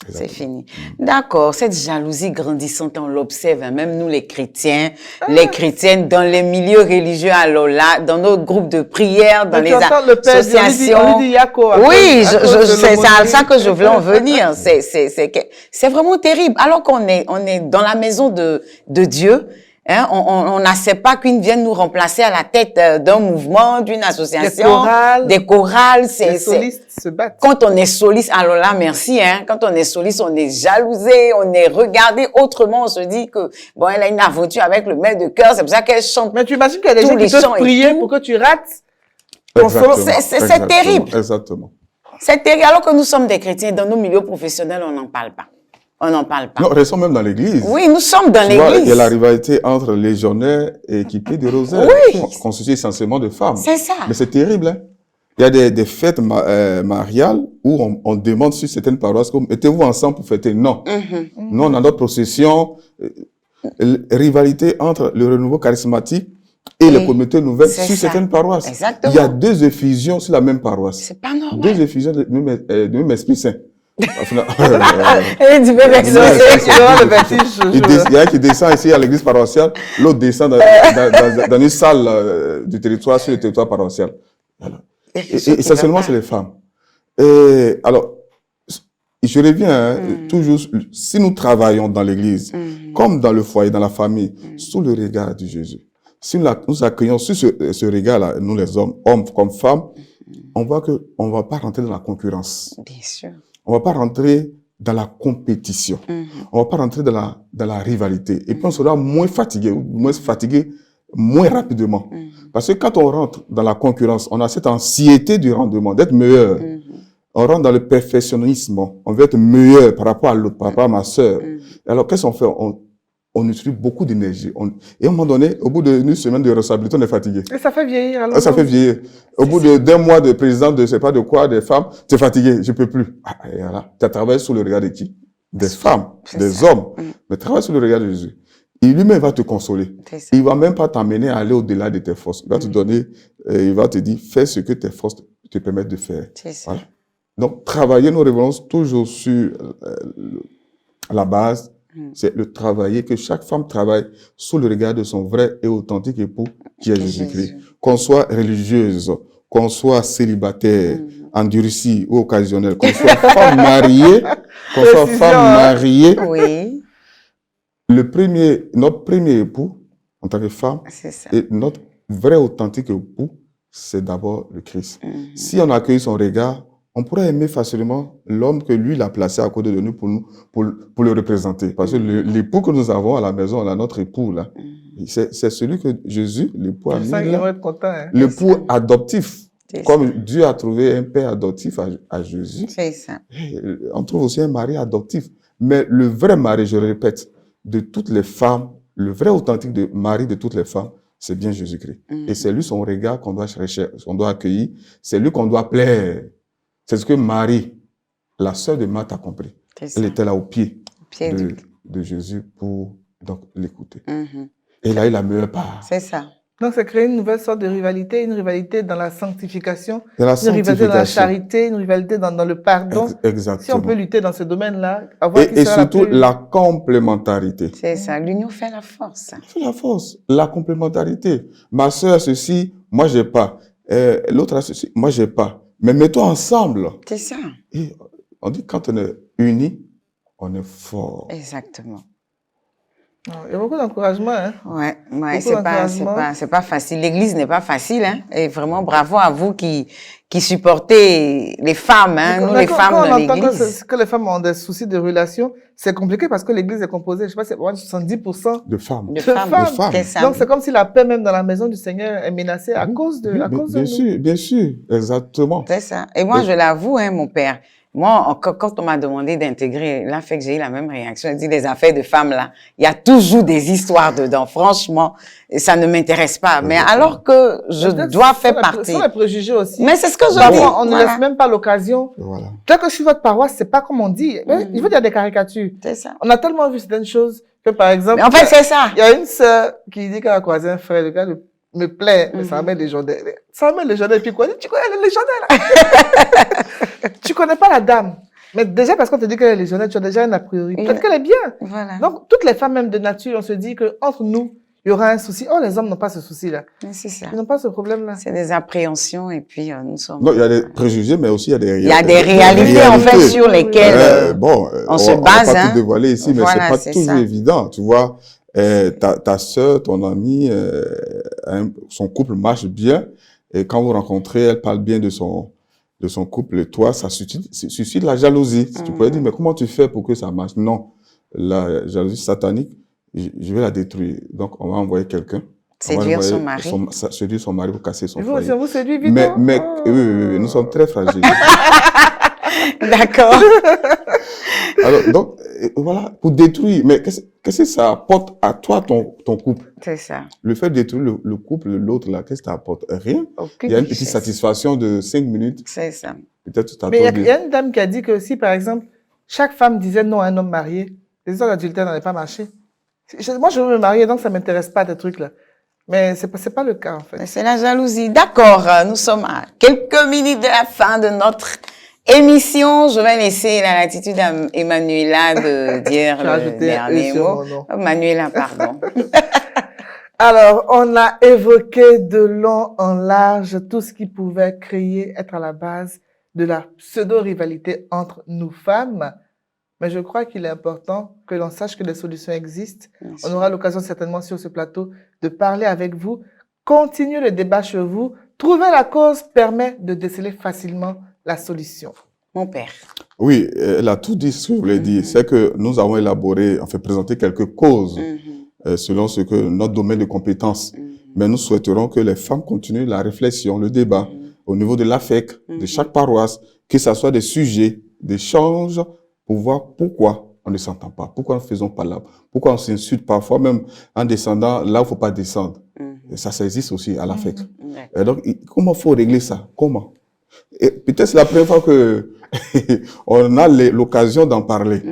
[SPEAKER 2] C'est fini. D'accord. Cette jalousie grandissante, on l'observe, même nous les chrétiens, les chrétiennes, dans les milieux religieux, alors là, dans nos groupes de prière, dans les associations. Oui, c'est à ça que je voulais en venir. C'est vraiment terrible. Alors qu'on est dans la maison de Dieu. Hein, on n'accepte pas qu'une vienne nous remplacer à la tête d'un mouvement, d'une association, des chorales.
[SPEAKER 1] Les solistes se battent.
[SPEAKER 2] Quand on est soliste, alors là, merci, hein. Quand on est soliste, on est jalousé, on est regardé autrement. On se dit que, elle a une aventure avec le maître de chœur, c'est pour ça qu'elle chante.
[SPEAKER 1] Mais tu imagines qu'il y a des gens qui peuvent prier pour que tu rates ton solo.
[SPEAKER 2] C'est terrible.
[SPEAKER 3] Exactement.
[SPEAKER 2] C'est terrible. Alors que nous sommes des chrétiens, dans nos milieux professionnels, on n'en parle pas. On n'en parle pas.
[SPEAKER 3] Non, restons même dans l'église.
[SPEAKER 2] Oui, nous sommes dans l'église.
[SPEAKER 3] Il y a la rivalité entre légionnaires et équipiers de rosaire.
[SPEAKER 2] Oui.
[SPEAKER 3] Constitués essentiellement de femmes.
[SPEAKER 2] C'est ça.
[SPEAKER 3] Mais c'est terrible, hein. Il y a des fêtes mariales où on demande sur certaines paroisses, mettez-vous ensemble pour fêter. Non. Nous, on a notre procession. Rivalité entre le renouveau charismatique et les communautés nouvelles sur certaines paroisses.
[SPEAKER 2] Exactement.
[SPEAKER 3] Il y a 2 effusions sur la même paroisse.
[SPEAKER 2] C'est pas normal.
[SPEAKER 3] 2 effusions du même Esprit Saint.
[SPEAKER 2] Et du même
[SPEAKER 3] il y a un qui descend ici à l'église paroissiale, l'autre descend dans une salle du territoire, sur le territoire paroissial. Et essentiellement, c'est les femmes. Et alors, je reviens, toujours, si nous travaillons dans l'église, comme dans le foyer, dans la famille, sous le regard de Jésus, si nous accueillons sur ce regard-là, nous les hommes comme femmes, on voit qu'on ne va pas rentrer dans la concurrence.
[SPEAKER 2] Bien sûr.
[SPEAKER 3] On va pas rentrer dans la compétition. On va pas rentrer dans la rivalité. Et puis on sera moins fatigué moins rapidement. Parce que quand on rentre dans la concurrence, on a cette anxiété du rendement, d'être meilleur. On rentre dans le perfectionnisme. On veut être meilleur par rapport à l'autre, par rapport à ma sœur. Alors qu'est-ce qu'on fait? On utilise beaucoup d'énergie. Et à un moment donné, au bout d'une semaine de responsabilité, on est fatigué.
[SPEAKER 1] Et ça fait vieillir. Alors
[SPEAKER 3] ça fait vieillir. Au bout d'un mois de président de, je sais pas de quoi, des femmes, tu es fatigué, je peux plus. Et voilà. Tu as travaillé sous le regard de qui? Des femmes, des hommes. Mais travaille sous le regard de Jésus. Il lui-même va te consoler. Il va même pas t'amener à aller au-delà de tes forces. Il va te donner, il va te dire, fais ce que tes forces te permettent de faire. Voilà. Donc, travailler, nous revenons toujours sur la base. C'est le travailler, que chaque femme travaille sous le regard de son vrai et authentique époux, qui est Jésus-Christ. Qu'on soit religieuse, qu'on soit célibataire, endurcie ou occasionnelle, qu'on soit femme mariée,
[SPEAKER 2] oui.
[SPEAKER 3] Notre premier époux, en tant que femme, et notre vrai authentique époux, c'est d'abord le Christ. Si on accueille son regard, on pourrait aimer facilement l'homme que lui, il a placé à côté de nous pour le représenter. Parce que l'époux que nous avons à la maison, on a notre époux, là. C'est celui que Jésus, l'époux a mis là. L'époux adoptif. Comme Dieu a trouvé un père adoptif à Jésus.
[SPEAKER 2] C'est ça.
[SPEAKER 3] On trouve aussi un mari adoptif. Mais le vrai mari, je le répète, de toutes les femmes, le vrai authentique mari de toutes les femmes, c'est bien Jésus-Christ. Et c'est lui son regard qu'on doit chercher, qu'on doit accueillir. C'est lui qu'on doit plaire. C'est ce que Marie, la sœur de Marthe, a compris. Elle était là au pied de Jésus pour donc l'écouter. Et là, il a meilleure part.
[SPEAKER 2] C'est ça.
[SPEAKER 1] Donc, c'est créer une nouvelle sorte de rivalité, une rivalité dans la sanctification,
[SPEAKER 3] une
[SPEAKER 1] rivalité dans la charité, une rivalité dans le pardon.
[SPEAKER 3] Exactement.
[SPEAKER 1] Si on peut lutter dans ce domaine-là,
[SPEAKER 3] et surtout la complémentarité.
[SPEAKER 2] C'est ça. L'union fait la force.
[SPEAKER 3] Fait la force. La complémentarité. Ma sœur a ceci, moi j'ai pas. L'autre a ceci, moi j'ai pas. Mais mettons ensemble.
[SPEAKER 2] C'est ça.
[SPEAKER 3] Et on dit quand on est unis, on est fort.
[SPEAKER 2] Exactement.
[SPEAKER 1] Il y a beaucoup d'encouragement, hein.
[SPEAKER 2] Ouais, c'est pas facile. L'église n'est pas facile, hein. Et vraiment, bravo à vous qui supportez les femmes, hein, nous les femmes de l'église.
[SPEAKER 1] Que les femmes ont des soucis de relation, c'est compliqué parce que l'église est composée, je sais pas, c'est 70%
[SPEAKER 3] de femmes.
[SPEAKER 2] De femmes.
[SPEAKER 1] Donc, c'est comme si la paix même dans la maison du Seigneur est menacée à cause de nous.
[SPEAKER 3] Bien sûr, exactement.
[SPEAKER 2] C'est ça. Et moi, je l'avoue, hein, mon père. Moi, quand on m'a demandé d'intégrer, là, fait que j'ai eu la même réaction. J'ai dit, les affaires de femmes, là, il y a toujours des histoires dedans. Franchement, ça ne m'intéresse pas. Mais alors que je dois faire partie.
[SPEAKER 1] Ce sont les préjugés aussi.
[SPEAKER 2] Mais c'est ce que je dis.
[SPEAKER 1] On ne laisse même pas l'occasion.
[SPEAKER 3] Voilà.
[SPEAKER 1] Peut-être que sur votre paroisse, c'est pas comme on dit. Il faut dire des caricatures.
[SPEAKER 2] C'est ça.
[SPEAKER 1] On a tellement vu certaines choses que, par exemple.
[SPEAKER 2] Mais en fait, c'est ça.
[SPEAKER 1] Il y a une sœur qui dit qu'elle a croisé un frère. Le gars me plaît, mais ça ramène les légendaires. Ça ramène les légendaires. Et puis quoi? Tu connais les légendaires, là? Tu connais pas la dame. Mais déjà, parce qu'on te dit qu'elle est légionnaire, tu as déjà un a priori. Peut-être qu'elle est bien.
[SPEAKER 2] Voilà.
[SPEAKER 1] Donc, toutes les femmes, même de nature, on se dit qu'entre nous, il y aura un souci. Oh, les hommes n'ont pas ce souci-là.
[SPEAKER 2] C'est ça.
[SPEAKER 1] Ils n'ont pas ce problème-là.
[SPEAKER 2] C'est des appréhensions et puis nous sommes...
[SPEAKER 3] Non, il y a des préjugés, mais aussi il y a des réalités.
[SPEAKER 2] Il y a des réalités, en fait, sur lesquelles
[SPEAKER 3] on
[SPEAKER 2] se base.
[SPEAKER 3] On va pas tout dévoiler ici, mais
[SPEAKER 2] voilà,
[SPEAKER 3] c'est pas toujours évident. Tu vois, ta sœur, ton amie, son couple marche bien. Et quand vous rencontrez, elle parle bien de son couple, et toi, ça suscite la jalousie. Si tu pourrais dire, mais comment tu fais pour que ça marche? Non, la jalousie satanique, je vais la détruire. Donc, on va envoyer quelqu'un.
[SPEAKER 2] Séduire son mari.
[SPEAKER 3] Séduire son mari pour casser son foyer.
[SPEAKER 1] Vous séduit vite.
[SPEAKER 3] Mais oui, nous sommes très fragiles.
[SPEAKER 2] D'accord.
[SPEAKER 3] Alors, donc, voilà, pour détruire. Mais qu'est-ce que ça apporte à toi, ton couple?
[SPEAKER 2] C'est ça.
[SPEAKER 3] Le fait de détruire le couple de l'autre, là, qu'est-ce que ça apporte? Rien.
[SPEAKER 2] Aucune
[SPEAKER 3] Il y a une petite satisfaction de 5 minutes.
[SPEAKER 2] C'est ça.
[SPEAKER 3] Peut-être tu
[SPEAKER 1] Mais il y a une dame qui a dit que si, par exemple, chaque femme disait non à un homme marié, les histoires d'adultère n'allaient pas marcher. Moi, je veux me marier, donc ça ne m'intéresse pas, des trucs là. Mais c'est pas le cas, en fait.
[SPEAKER 2] C'est la jalousie. D'accord, nous sommes à quelques minutes de la fin de notre émission. Je vais laisser la latitude à Emmanuela de dire le dernier mot. Manuela, pardon.
[SPEAKER 1] Alors, on a évoqué de long en large tout ce qui pouvait être à la base de la pseudo-rivalité entre nous femmes. Mais je crois qu'il est important que l'on sache que des solutions existent. On aura l'occasion certainement sur ce plateau de parler avec vous. Continuez le débat chez vous. Trouver la cause permet de déceler facilement la solution.
[SPEAKER 2] Mon père.
[SPEAKER 3] Oui, elle a tout dit ce que je voulais dire. C'est que nous avons présenté quelques causes selon ce que notre domaine de compétences. Mais nous souhaiterons que les femmes continuent la réflexion, le débat au niveau de l'AFEC, de chaque paroisse, que ce soit des sujets d'échange pour voir pourquoi on ne s'entend pas, pourquoi nous ne faisons pas là, pourquoi on s'insulte parfois même en descendant là où il ne faut pas descendre. Et ça existe aussi à l'AFEC. Et donc, comment faut régler ça? Comment? Et peut-être c'est la première fois que on a l'occasion d'en parler.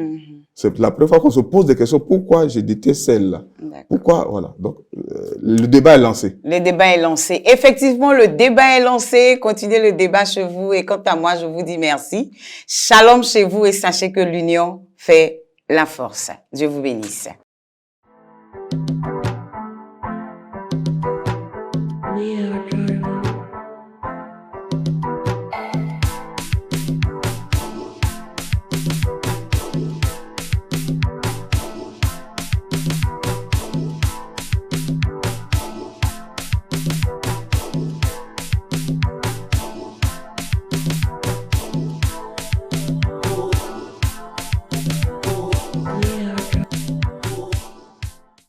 [SPEAKER 3] C'est la première fois qu'on se pose des questions. Pourquoi j'ai détesté celle-là? Pourquoi? Voilà. Donc, le débat est lancé.
[SPEAKER 2] Le débat est lancé. Effectivement, le débat est lancé. Continuez le débat chez vous. Et quant à moi, je vous dis merci. Shalom chez vous et sachez que l'union fait la force. Dieu vous bénisse.
[SPEAKER 4] We are